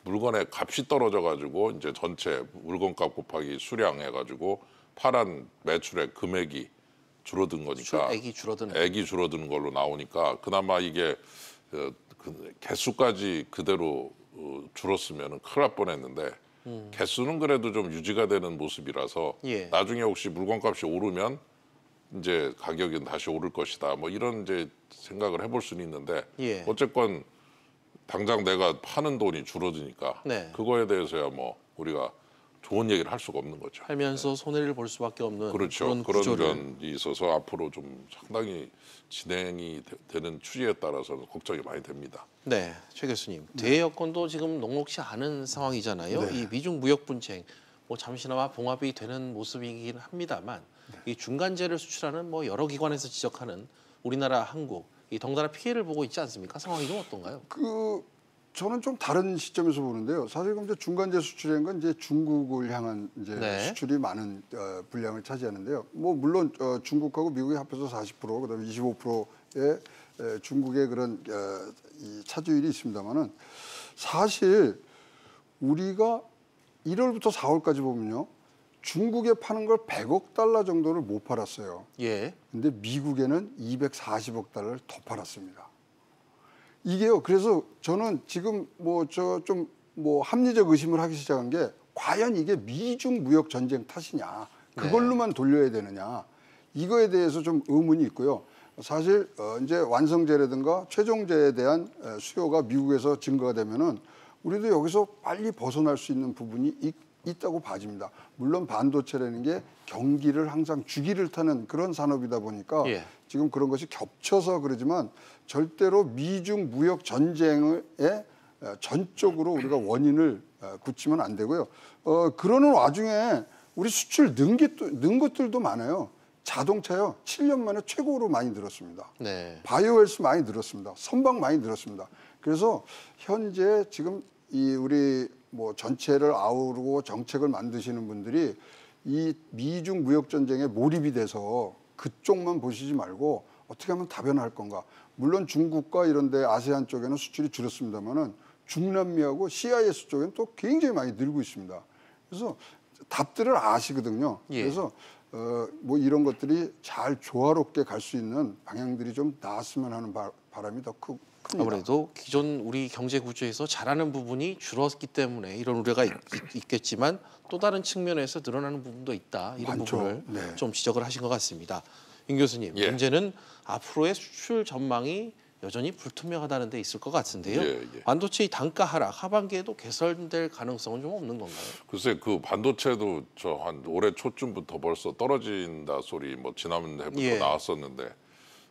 물건의 값이 떨어져 가지고 이제 전체 물건값 곱하기 수량 해가지고 팔한 매출의 금액이 줄어든 거니까 액이 줄어드는 걸로 나오니까 그나마 이게 그 개수까지 그대로 줄었으면 큰일 날 뻔했는데 개수는 그래도 좀 유지가 되는 모습이라서 나중에 혹시 물건값이 오르면 이제 가격은 다시 오를 것이다. 뭐 이런 이제 생각을 해볼 수는 있는데 어쨌건 당장 내가 파는 돈이 줄어드니까 그거에 대해서야 뭐 우리가 좋은 얘기를 할 수가 없는 거죠. 살면서 손해를 볼 수밖에 없는 그렇죠. 그런 면이 있어서 앞으로 좀 상당히 진행이 되는 추이에 따라서는 걱정이 많이 됩니다. 네, 최 교수님. 대여건도 지금 녹록치 않은 상황이잖아요. 이 미중 무역 분쟁 뭐 잠시나마 봉합이 되는 모습이긴 합니다만 이 중간재를 수출하는 뭐 여러 기관에서 지적하는 우리나라, 한국 이 덩달아 피해를 보고 있지 않습니까? 상황이 좀 어떤가요? 저는 좀 다른 시점에서 보는데요. 사실 이제 중간재 수출인 건 이제 중국을 향한 이제 수출이 많은 분량을 차지하는데요. 뭐 물론 중국하고 미국이 합해서 40% 그다음에 25%의 중국의 그런 이 차지율이 있습니다만은 사실 우리가 1월부터 4월까지 보면요. 중국에 파는 걸 100억 달러 정도를 못 팔았어요. 근데 미국에는 240억 달러를 더 팔았습니다. 이게요. 그래서 저는 지금 뭐 합리적 의심을 하기 시작한 게 과연 이게 미중 무역 전쟁 탓이냐, 그걸로만 돌려야 되느냐, 이거에 대해서 좀 의문이 있고요. 사실 이제 완성재라든가 최종재에 대한 수요가 미국에서 증가가 되면은 우리도 여기서 빨리 벗어날 수 있는 부분이 있다고 봐집니다. 물론 반도체라는 게 경기를 항상 주기를 타는 그런 산업이다 보니까 지금 그런 것이 겹쳐서 그러지만 절대로 미중 무역 전쟁에 전적으로 우리가 원인을 굳히면 안 되고요. 그러는 와중에 우리 수출 는 것들도 많아요. 자동차요. 7년 만에 최고로 많이 늘었습니다. 바이오헬스 많이 늘었습니다. 선박 많이 늘었습니다. 그래서 현재 지금 이 우리 뭐 전체를 아우르고 정책을 만드시는 분들이 이 미중 무역 전쟁에 몰입이 돼서 그쪽만 보시지 말고 어떻게 하면 다변화할 건가. 물론 중국과 이런 데 아세안 쪽에는 수출이 줄었습니다만은 중남미하고 CIS 쪽에는 또 굉장히 많이 늘고 있습니다. 그래서 답들을 아시거든요. 그래서 뭐 이런 것들이 잘 조화롭게 갈 수 있는 방향들이 좀 나왔으면 하는 바람이 더 큽니다. 아무래도 기존 우리 경제 구조에서 잘하는 부분이 줄었기 때문에 이런 우려가 있겠지만 또 다른 측면에서 늘어나는 부분도 있다. 이런 부분을 좀 지적을 하신 것 같습니다. 임 교수님, 문제는 앞으로의 수출 전망이 여전히 불투명하다는 데 있을 것 같은데요. 반도체 단가 하락 하반기에도 개선될 가능성은 좀 없는 건가요? 글쎄 그 반도체도 저 한 올해 초쯤부터 벌써 떨어진다 소리 뭐 지난해부터 나왔었는데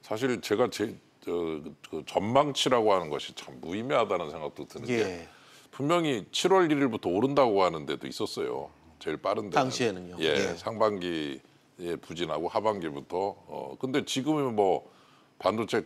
사실 제가 그 전망치라고 하는 것이 참 무의미하다는 생각도 드는 게 분명히 7월 1일부터 오른다고 하는 데도 있었어요. 제일 빠른 데는. 당시에는요. 상반기에 부진하고 하반기부터. 근데 지금은 뭐 반도체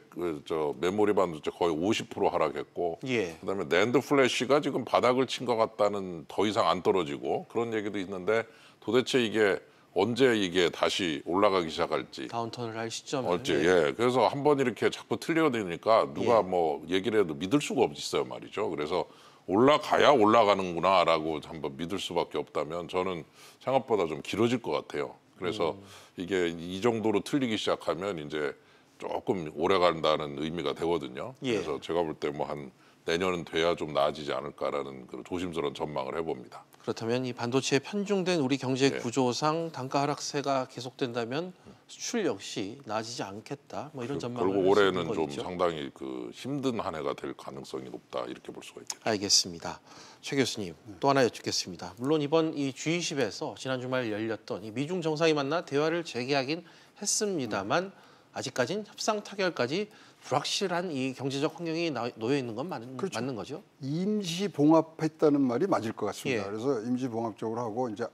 메모리 반도체 거의 50% 하락했고, 예. 그다음에 낸드 플래시가 지금 바닥을 친 것 같다는, 더 이상 안 떨어지고 그런 얘기도 있는데 도대체 이게 언제 이게 다시 올라가기 시작할지, 다운턴을 할 시점에. 예. 그래서 한번 이렇게 자꾸 틀려대니까 누가 예. 뭐 얘기를 해도 믿을 수가 없어요 말이죠. 그래서 올라가야 올라가는구나라고 한번 믿을 수밖에 없다면 저는 생각보다 좀 길어질 것 같아요. 그래서 이게 이 정도로 틀리기 시작하면 이제 조금 오래 간다는 의미가 되거든요. 예. 그래서 제가 볼 때 뭐 한 내년은 돼야 좀 나아지지 않을까라는 그런 조심스러운 전망을 해봅니다. 그렇다면 이 반도체에 편중된 우리 경제 예. 구조상 단가 하락세가 계속된다면 수출 역시 나아지지 않겠다. 뭐 이런 전망을 결국 할 수 있는 올해는 좀 거겠죠? 상당히 힘든 한 해가 될 가능성이 높다 이렇게 볼 수가 있겠죠. 알겠습니다. 최 교수님, 또 하나 여쭙겠습니다. 물론 이번 이 G20에서 지난 주말 열렸던 이 미중 정상이 만나 대화를 재개하긴 했습니다만 아직까지는 협상 타결까지 불확실한 이 경제적 환경이 놓여 있는 건 그렇죠. 맞는 거죠? 임시 봉합했다는 말이 맞을 것 같습니다. 예. 그래서 임시 봉합적으로 하고 이제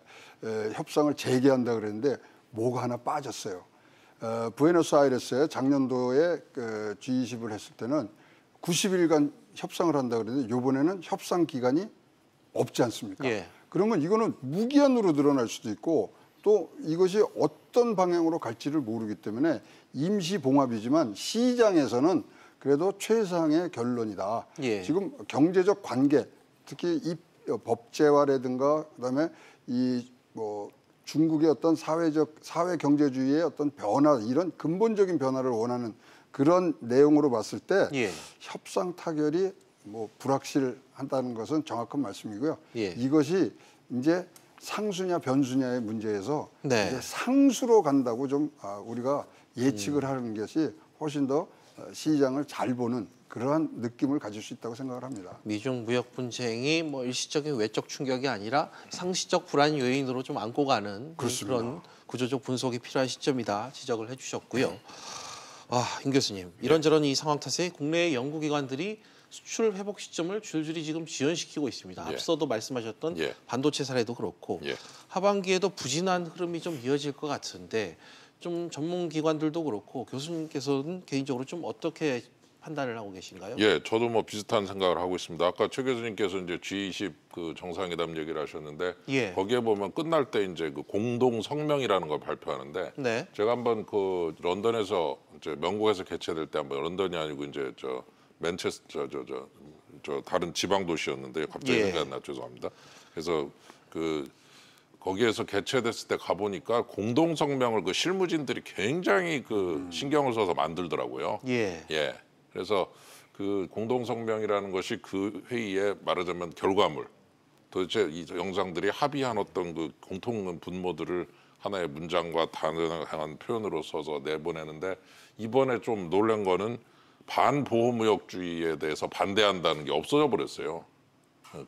협상을 재개한다 그랬는데 뭐가 하나 빠졌어요. 부에노스아이레스에 작년도에 G20을 했을 때는 90일간 협상을 한다 그랬는데 이번에는 협상 기간이 없지 않습니까? 예. 그러면 이거는 무기한으로 늘어날 수도 있고 또 이것이 어떤 방향으로 갈지를 모르기 때문에 임시 봉합이지만 시장에서는 그래도 최상의 결론이다. 예. 지금 경제적 관계, 특히 이 법제화라든가 그다음에 이 뭐 중국의 어떤 사회 경제주의의 어떤 변화, 이런 근본적인 변화를 원하는 그런 내용으로 봤을 때 예. 협상 타결이 뭐 불확실한다는 것은 정확한 말씀이고요. 예. 이것이 이제 상수냐 변수냐의 문제에서 네. 이제 상수로 간다고 좀 우리가 예측을 하는 것이 훨씬 더 시장을 잘 보는 그러한 느낌을 가질 수 있다고 생각을 합니다. 미중 무역 분쟁이 뭐 일시적인 외적 충격이 아니라 상시적 불안 요인으로 좀 안고 가는 그렇습니다. 그런 구조적 분석이 필요한 시점이다 지적을 해주셨고요. 임 교수님, 이런저런 이 상황 탓에 국내 연구기관들이 수출 회복 시점을 줄줄이 지금 지연시키고 있습니다. 예. 앞서도 말씀하셨던 예. 반도체 사례도 그렇고 예. 하반기에도 부진한 흐름이 좀 이어질 것 같은데 좀 전문기관들도 그렇고 교수님께서는 개인적으로 좀 어떻게 판단을 하고 계신가요? 예, 저도 뭐 비슷한 생각을 하고 있습니다. 아까 최 교수님께서 이제 G20 정상회담 얘기를 하셨는데 예. 거기에 보면 끝날 때 이제 공동 성명이라는 걸 발표하는데 네. 제가 한번 런던에서 이제 영국에서 개최될 때 한번 런던이 아니고 이제 맨체스터 다른 지방 도시였는데 갑자기 예. 생각이 안 나 죄송합니다. 그래서 거기에서 개최됐을 때 가보니까 공동 성명을 실무진들이 굉장히 신경을 써서 만들더라고요. 예. 예. 그래서 공동 성명이라는 것이 그 회의에 말하자면 결과물. 도대체 이 영상들이 합의한 어떤 공통 분모들을 하나의 문장과 단어를 향한 표현으로 써서 내보내는데 이번에 좀 놀란 거는 반보호무역주의에 대해서 반대한다는 게 없어져 버렸어요.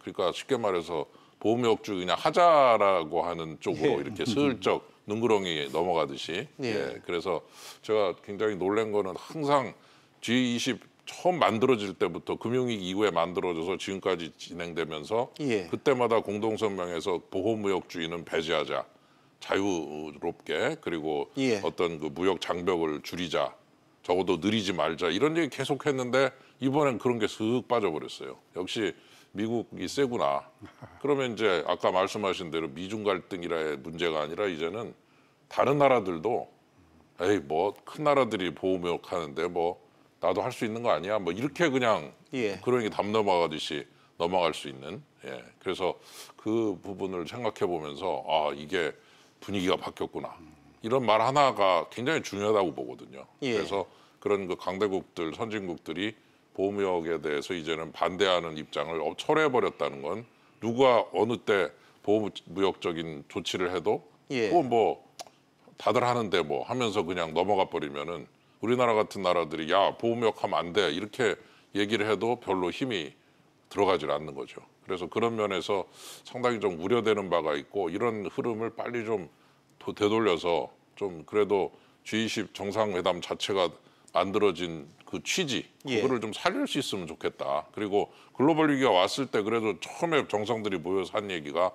그러니까 쉽게 말해서 보호무역주의 그냥 하자라고 하는 쪽으로 이렇게 슬쩍 눈구렁이 넘어가듯이. 예. 그래서 제가 굉장히 놀란 거는 항상 G20 처음 만들어질 때부터 금융위기 이후에 만들어져서 지금까지 진행되면서 예. 그때마다 공동성명에서 보호무역주의는 배제하자, 자유롭게 그리고 예. 어떤 무역 장벽을 줄이자, 적어도 느리지 말자 이런 얘기 계속했는데 이번엔 그런 게 슥 빠져버렸어요. 역시 미국이 세구나. 그러면 이제 아까 말씀하신 대로 미중 갈등이라의 문제가 아니라 이제는 다른 나라들도 에이 뭐 큰 나라들이 보호무역 하는데 뭐 나도 할 수 있는 거 아니야? 뭐 이렇게 그냥 예. 그러니 담 넘어가듯이 넘어갈 수 있는. 예. 그래서 그 부분을 생각해 보면서 이게 분위기가 바뀌었구나. 이런 말 하나가 굉장히 중요하다고 보거든요. 예. 그래서 그런 강대국들, 선진국들이 보호무역에 대해서 이제는 반대하는 입장을 철회해 버렸다는 건 누가 어느 때 보호무역적인 조치를 해도 예. 그건 뭐 다들 하는데 뭐 하면서 그냥 넘어가 버리면은 우리나라 같은 나라들이 야 보호무역 하면 안 돼 이렇게 얘기를 해도 별로 힘이 들어가질 않는 거죠. 그래서 그런 면에서 상당히 좀 우려되는 바가 있고 이런 흐름을 빨리 좀 되돌려서 좀 그래도 G20 정상회담 자체가 만들어진 그 취지 그거를 좀 살릴 수 있으면 좋겠다. 그리고 글로벌 위기가 왔을 때 그래도 처음에 정상들이 모여서 한 얘기가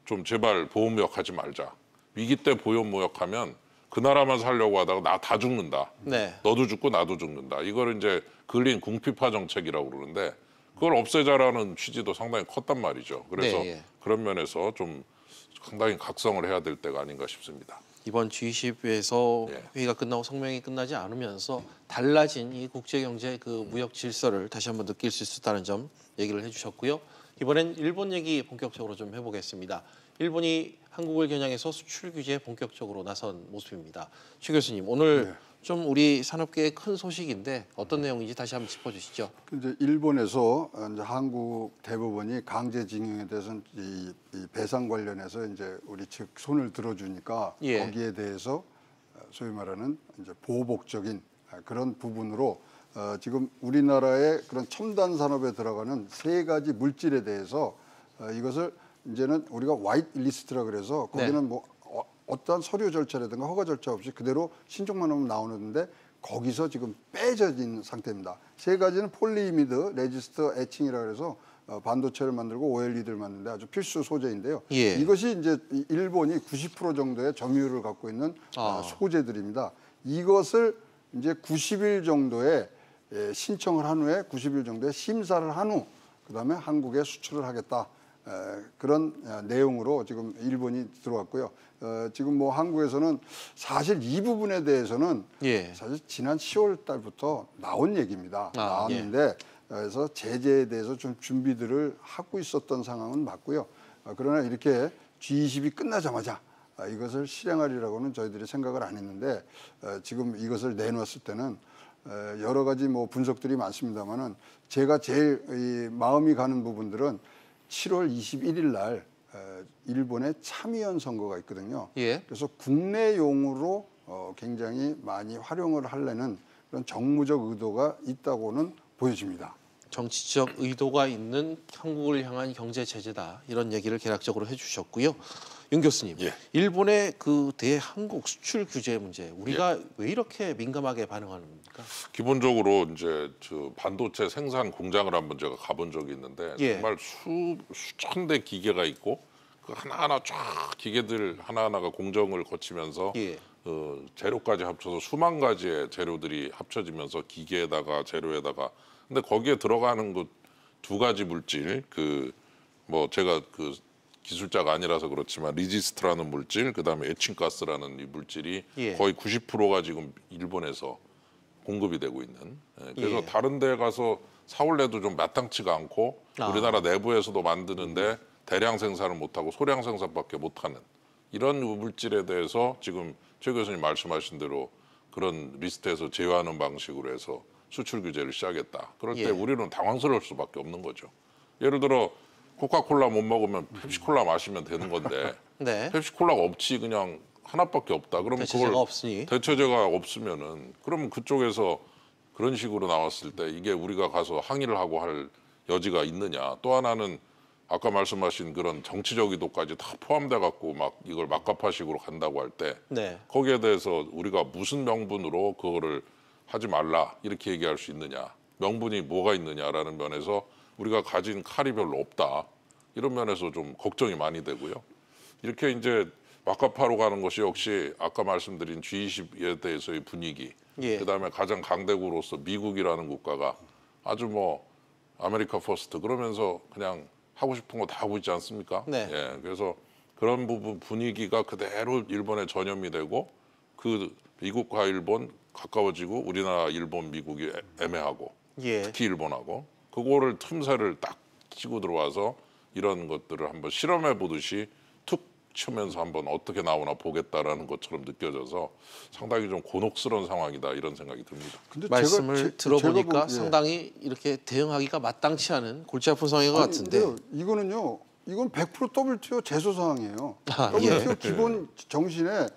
좀 제발 보호무역 하지 말자. 위기 때 보호무역하면 그 나라만 살려고 하다가 나 다 죽는다. 네. 너도 죽고 나도 죽는다. 이걸 이제 근린 궁핍화 정책이라고 그러는데 그걸 없애자라는 취지도 상당히 컸단 말이죠. 그래서 네, 예. 그런 면에서 좀 상당히 각성을 해야 될 때가 아닌가 싶습니다. 이번 G20에서 예. 회의가 끝나고 성명이 끝나지 않으면서 달라진 이 국제 경제 그 무역 질서를 다시 한번 느낄 수 있었다는 점 얘기를 해주셨고요. 이번엔 일본 얘기 본격적으로 좀 해보겠습니다. 일본이 한국을 겨냥해서 수출 규제에 본격적으로 나선 모습입니다. 최 교수님, 오늘 네. 좀 우리 산업계의 큰 소식인데 어떤 내용인지 다시 한번 짚어주시죠. 이제 일본에서 이제 한국 대법원이 강제징용에 대해서 이 배상 관련해서 이제 우리 측 손을 들어주니까 예. 거기에 대해서 소위 말하는 이제 보복적인 그런 부분으로 지금 우리나라의 그런 첨단 산업에 들어가는 3가지 물질에 대해서 이것을 이제는 우리가 화이트 리스트라 그래서 거기는 네. 뭐 어떠한 서류 절차라든가 허가 절차 없이 그대로 신청만 하면 나오는데 거기서 지금 빼져진 상태입니다. 3가지는 폴리이미드, 레지스터, 에칭이라 그래서 반도체를 만들고 OLED를 만드는데 아주 필수 소재인데요. 예. 이것이 이제 일본이 90% 정도의 점유율을 갖고 있는 소재들입니다. 이것을 이제 90일 정도의 신청을 한 후에 90일 정도의 심사를 한 후 그다음에 한국에 수출을 하겠다. 그런 내용으로 지금 일본이 들어왔고요. 지금 뭐 한국에서는 사실 이 부분에 대해서는 예. 사실 지난 10월 달부터 나온 얘기입니다. 나왔는데 그래서 제재에 대해서 좀 준비들을 하고 있었던 상황은 맞고요. 그러나 이렇게 G20이 끝나자마자 이것을 실행하리라고는 저희들이 생각을 안 했는데 지금 이것을 내놓았을 때는 여러 가지 뭐 분석들이 많습니다만은 제가 제일 마음이 가는 부분들은 7월 21일 날 일본의 참의원 선거가 있거든요. 예. 그래서 국내용으로 굉장히 많이 활용을 하려는 그런 정무적 의도가 있다고는 보여집니다. 정치적 의도가 있는 한국을 향한 경제 제재다 이런 얘기를 개략적으로 해주셨고요. 윤 교수님, 예. 일본의 그 대한국 수출 규제 문제 우리가 왜 이렇게 민감하게 반응하는 겁니까? 기본적으로 이제 저 반도체 생산 공장을 한번 제가 가본 적이 있는데 예. 정말 수천 대 기계가 있고 그 하나하나 쫙 기계들 하나하나가 공정을 거치면서 예. 재료까지 합쳐서 수만 가지의 재료들이 합쳐지면서 기계에다가 재료에다가 근데 거기에 들어가는 그 2가지 물질 그 뭐 제가 그 기술자가 아니라서 그렇지만 리지스트라는 물질 그다음에 에칭가스라는 이 물질이 예. 거의 90%가 지금 일본에서 공급이 되고 있는 그래서 예. 다른 데 가서 사올래도 좀 마땅치가 않고 우리나라 내부에서도 만드는데 대량 생산을 못하고 소량 생산밖에 못하는 이런 물질에 대해서 지금 최 교수님 말씀하신 대로 그런 리스트에서 제외하는 방식으로 해서 수출 규제를 시작했다. 그럴 때 예. 우리는 당황스러울 수밖에 없는 거죠. 예를 들어 코카콜라 못 먹으면 펩시콜라 마시면 되는 건데 네. 펩시콜라가 없지 그냥 하나밖에 없다. 그러면 대체제가 그걸 없으니. 대체제가 없으면은 그러면 그쪽에서 그런 식으로 나왔을 때 이게 우리가 가서 항의를 하고 할 여지가 있느냐. 또 하나는 아까 말씀하신 그런 정치적 의도까지 다 포함돼 갖고 막 이걸 막가파식으로 간다고 할 때 네. 거기에 대해서 우리가 무슨 명분으로 그거를 하지 말라 이렇게 얘기할 수 있느냐. 명분이 뭐가 있느냐라는 면에서 우리가 가진 칼이 별로 없다. 이런 면에서 좀 걱정이 많이 되고요. 이렇게 이제 막가파로 가는 것이 역시 아까 말씀드린 G20에 대해서의 분위기, 예. 그다음에 가장 강대국으로서 미국이라는 국가가 아주 뭐 아메리카 퍼스트 그러면서 그냥 하고 싶은 거 다 하고 있지 않습니까? 네. 예, 그래서 그런 부분 분위기가 그대로 일본에 전염이 되고 그 미국과 일본 가까워지고 우리나라, 일본, 미국이 애매하고 예. 특히 일본하고 그거를 틈새를 딱 치고 들어와서 이런 것들을 한번 실험해 보듯이 툭 치면서 한번 어떻게 나오나 보겠다라는 것처럼 느껴져서 상당히 좀 곤혹스러운 상황이다 이런 생각이 듭니다. 근데 말씀을 들어보니까 예. 상당히 이렇게 대응하기가 마땅치 않은 골치 아픈 상황인 것 같은데. 이거는요. 이건 100% WTO 제소 사항이에요. 예. WTO 기본 정신에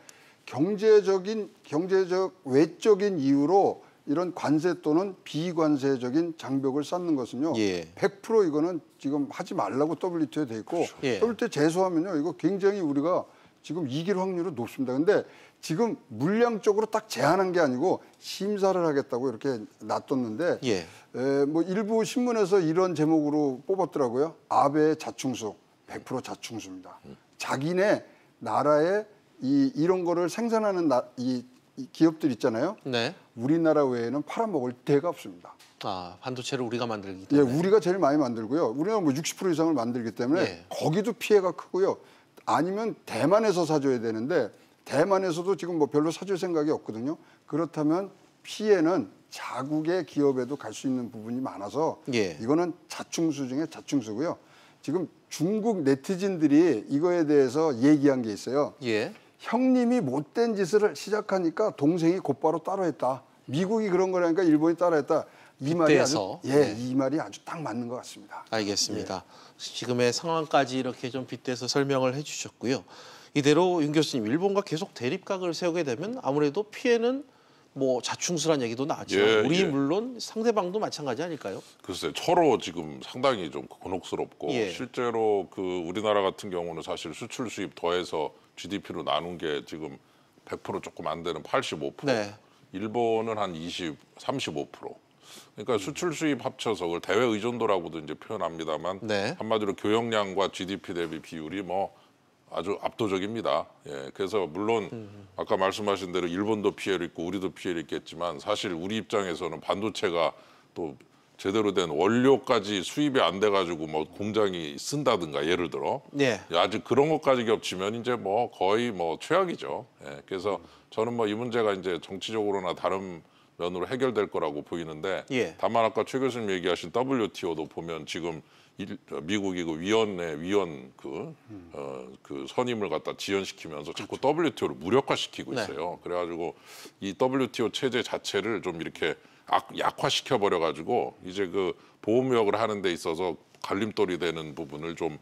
경제적 외적인 이유로 이런 관세 또는 비관세적인 장벽을 쌓는 것은요. 예. 100% 이거는 지금 하지 말라고 WTO에 돼 있고 예. WTO 제소하면요. 이거 굉장히 우리가 지금 이길 확률이 높습니다. 근데 지금 물량적으로 딱 제한한 게 아니고 심사를 하겠다고 이렇게 놔뒀는데 예. 뭐 일부 신문에서 이런 제목으로 뽑았더라고요. 아베의 자충수, 100% 자충수입니다. 자기네 나라의 이런 거를 생산하는 이 기업들 있잖아요. 네. 우리나라 외에는 팔아먹을 데가 없습니다. 아, 반도체를 우리가 만들기 예, 때문에. 우리가 제일 많이 만들고요. 우리가 뭐 60% 이상을 만들기 때문에 예. 거기도 피해가 크고요. 아니면 대만에서 사줘야 되는데 대만에서도 지금 뭐 별로 사줄 생각이 없거든요. 그렇다면 피해는 자국의 기업에도 갈 수 있는 부분이 많아서 예. 이거는 자충수 중에 자충수고요. 지금 중국 네티즌들이 이거에 대해서 얘기한 게 있어요. 예. 형님이 못된 짓을 시작하니까 동생이 곧바로 따라했다. 미국이 그런 거라니까 일본이 따라했다. 이 말이 아주 이 말이 아주 딱 맞는 것 같습니다. 알겠습니다. 지금의 상황까지 이렇게 좀 빗대서 설명을 해주셨고요. 이대로 윤 교수님, 일본과 계속 대립각을 세우게 되면 아무래도 피해는 뭐 자충수란 얘기도 나왔지만 우리 물론 상대방도 마찬가지 아닐까요? 글쎄 서로 지금 상당히 좀 곤혹스럽고 실제로 그 우리나라 같은 경우는 사실 수출 수입 더해서 GDP로 나눈 게 지금 100% 조금 안 되는 85%. 네. 일본은 한 35%. 그러니까 수출 수입 합쳐서 그걸 대외 의존도라고도 이제 표현합니다만 한마디로 교역량과 GDP 대비 비율이 뭐 아주 압도적입니다. 예, 그래서 물론 아까 말씀하신 대로 일본도 피해를 입고 우리도 피해를 입겠지만 사실 우리 입장에서는 반도체가 또 제대로 된 원료까지 수입이 안 돼가지고 뭐 공장이 쓴다든가 예를 들어 아직 그런 것까지 겹치면 이제 뭐 거의 뭐 최악이죠. 예, 그래서 저는 뭐 이 문제가 이제 정치적으로나 다른 면으로 해결될 거라고 보이는데 다만 아까 최 교수님 얘기하신 WTO도 보면 지금 미국이 그 위원 그 선임을 갖다 지연시키면서 자꾸 WTO를 무력화시키고 있어요. 그래가지고 이 WTO 체제 자체를 좀 이렇게 약화시켜 버려가지고 이제 그 보호무역을 하는 데 있어서 갈림돌이 되는 부분을 좀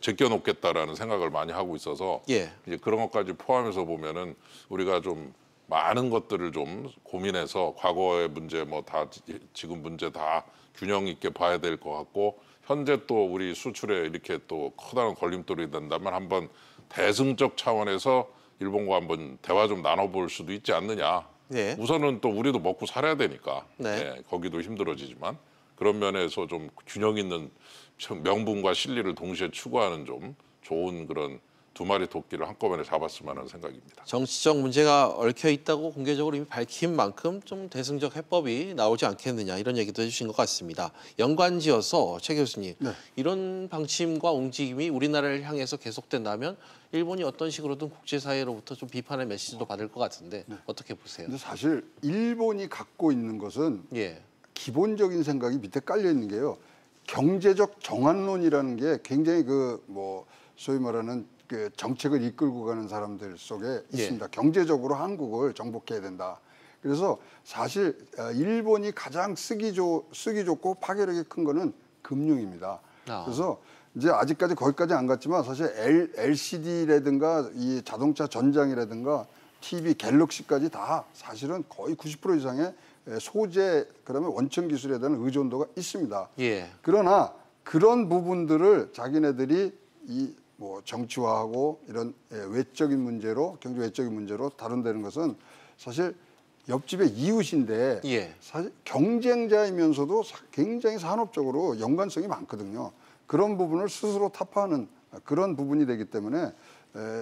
제껴놓겠다라는 생각을 많이 하고 있어서 이제 그런 것까지 포함해서 보면은 우리가 좀 많은 것들을 좀 고민해서 과거의 문제 뭐 다 지금 문제 다 균형 있게 봐야 될 것 같고 현재 또 우리 수출에 이렇게 또 커다란 걸림돌이 된다면 한번 대승적 차원에서 일본과 한번 대화 좀 나눠볼 수도 있지 않느냐. 우선은 또 우리도 먹고 살아야 되니까 거기도 힘들어지지만 그런 면에서 좀 균형 있는 명분과 실리를 동시에 추구하는 좀 좋은 그런 두 마리 토끼를 한꺼번에 잡았으면 하는 생각입니다. 정치적 문제가 얽혀 있다고 공개적으로 이미 밝힌 만큼 좀 대승적 해법이 나오지 않겠느냐 이런 얘기도 해주신 것 같습니다. 연관지어서 최 교수님, 이런 방침과 움직임이 우리나라를 향해서 계속된다면 일본이 어떤 식으로든 국제사회로부터 좀 비판의 메시지도 받을 것 같은데 어떻게 보세요? 근데 사실 일본이 갖고 있는 것은 기본적인 생각이 밑에 깔려 있는 게요. 경제적 정한론이라는 게 굉장히 그 뭐 소위 말하는 그 정책을 이끌고 가는 사람들 속에 있습니다. 경제적으로 한국을 정복해야 된다. 그래서 사실 일본이 가장 쓰기 좋고 파괴력이 큰 거는 금융입니다. 그래서 이제 아직까지 거기까지 안 갔지만 사실 LCD라든가 이 자동차 전장이라든가 TV, 갤럭시까지 다 사실은 거의 90% 이상의 소재, 그다음에 원천 기술에 대한 의존도가 있습니다. 그러나 그런 부분들을 자기네들이 이 뭐 정치화하고 이런 외적인 문제로, 경제 외적인 문제로 다룬다는 것은 사실 옆집의 이웃인데 사실 경쟁자이면서도 굉장히 산업적으로 연관성이 많거든요. 그런 부분을 스스로 타파하는 그런 부분이 되기 때문에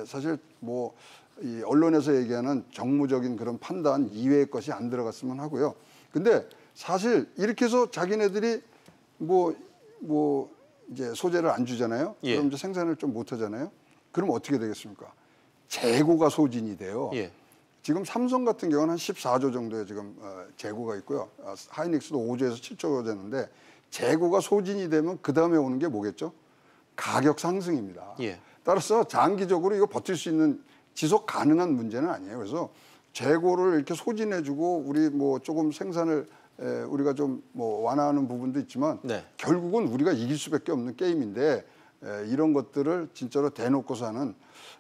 사실 뭐 이 언론에서 얘기하는 정무적인 그런 판단 이외의 것이 안 들어갔으면 하고요. 근데 사실 이렇게 해서 자기네들이 뭐 이제 소재를 안 주잖아요. 그럼 이제 생산을 좀 못 하잖아요. 그럼 어떻게 되겠습니까? 재고가 소진이 돼요. 지금 삼성 같은 경우는 한 14조 정도의 지금 재고가 있고요. 하이닉스도 5조에서 7조 되는데 재고가 소진이 되면 그 다음에 오는 게 뭐겠죠? 가격 상승입니다. 따라서 장기적으로 이거 버틸 수 있는 지속 가능한 문제는 아니에요. 그래서 재고를 이렇게 소진해주고 우리 뭐 조금 생산을 우리가 좀 뭐 완화하는 부분도 있지만 결국은 우리가 이길 수밖에 없는 게임인데 이런 것들을 진짜로 대놓고서 하는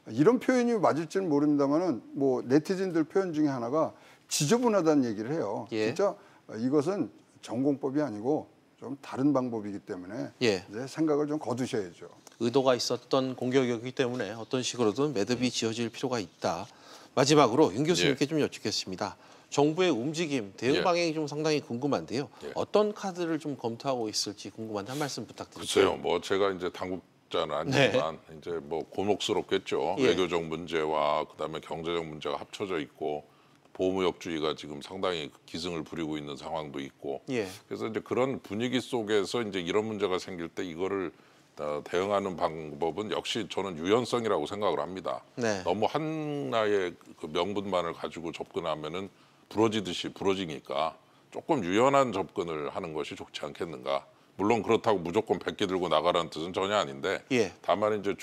이런 표현이 맞을지는 모릅니다만은 뭐 네티즌들 표현 중에 하나가 지저분하다는 얘기를 해요. 진짜 이것은 전공법이 아니고 좀 다른 방법이기 때문에 이제 생각을 좀 거두셔야죠. 의도가 있었던 공격이기 때문에 어떤 식으로든 매듭이 지어질 필요가 있다. 마지막으로 윤 교수님께 좀 여쭙겠습니다. 정부의 움직임, 대응 방향이 좀 상당히 궁금한데요. 어떤 카드를 좀 검토하고 있을지 궁금한데 한 말씀 부탁드립니다. 글쎄요, 뭐 제가 이제 당국 자는 아니지만 이제 뭐 곤혹스럽겠죠. 예. 외교적 문제와 그다음에 경제적 문제가 합쳐져 있고 보호무역주의가 지금 상당히 기승을 부리고 있는 상황도 있고. 예. 그래서 이제 그런 분위기 속에서 이제 이런 문제가 생길 때 이거를 대응하는 방법은 역시 저는 유연성이라고 생각을 합니다. 네. 너무 하나의 그 명분만을 가지고 접근하면은 부러지듯이 부러지니까 조금 유연한 접근을 하는 것이 좋지 않겠는가. 물론 그렇다고 무조건 100개 들고 나가라는 뜻은 전혀 아닌데 예. 다만 이제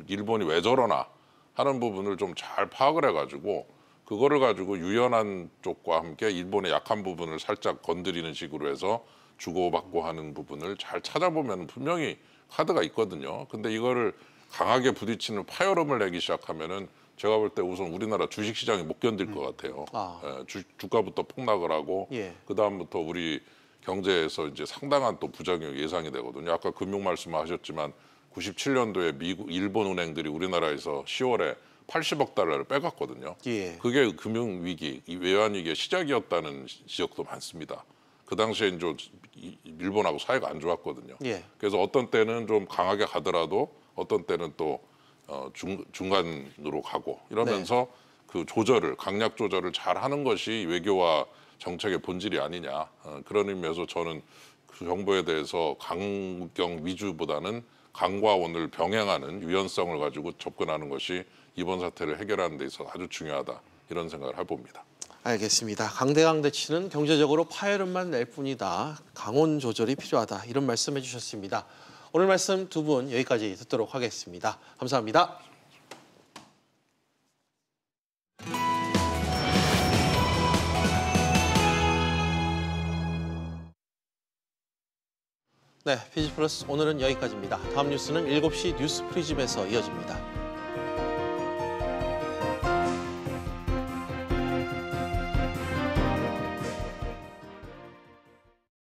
일본이 왜 저러나 하는 부분을 좀 잘 파악을 해가지고 그거를 가지고 유연한 쪽과 함께 일본의 약한 부분을 살짝 건드리는 식으로 해서 주고받고 하는 부분을 잘 찾아보면 분명히 카드가 있거든요. 근데 이거를 강하게 부딪히는 파열음을 내기 시작하면은 제가 볼 때 우선 우리나라 주식시장이 못 견딜 것 같아요. 주가부터 폭락을 하고 예. 그다음부터 우리 경제에서 이제 상당한 또 부작용이 예상이 되거든요. 아까 금융 말씀하셨지만 97년도에 일본 은행들이 우리나라에서 10월에 80억 달러를 빼갔거든요. 예. 그게 금융위기, 외환위기의 시작이었다는 지적도 많습니다. 그 당시에 이제 일본하고 사이가 안 좋았거든요. 예. 그래서 어떤 때는 좀 강하게 가더라도 어떤 때는 또 중간으로 가고 이러면서 그 조절을 강약 조절을 잘 하는 것이 외교와 정책의 본질이 아니냐. 그런 의미에서 저는 그 정부에 대해서 강경 위주보다는 강과 온을 병행하는 유연성을 가지고 접근하는 것이 이번 사태를 해결하는 데 있어서 아주 중요하다. 이런 생각을 해봅니다. 알겠습니다. 강대치는 경제적으로 파열음만 낼 뿐이다. 강온 조절이 필요하다. 이런 말씀해 주셨습니다. 오늘 말씀 두 분 여기까지 듣도록 하겠습니다. 감사합니다. 네, 피지플러스 오늘은 여기까지입니다. 다음 뉴스는 7시 뉴스 프리즘에서 이어집니다.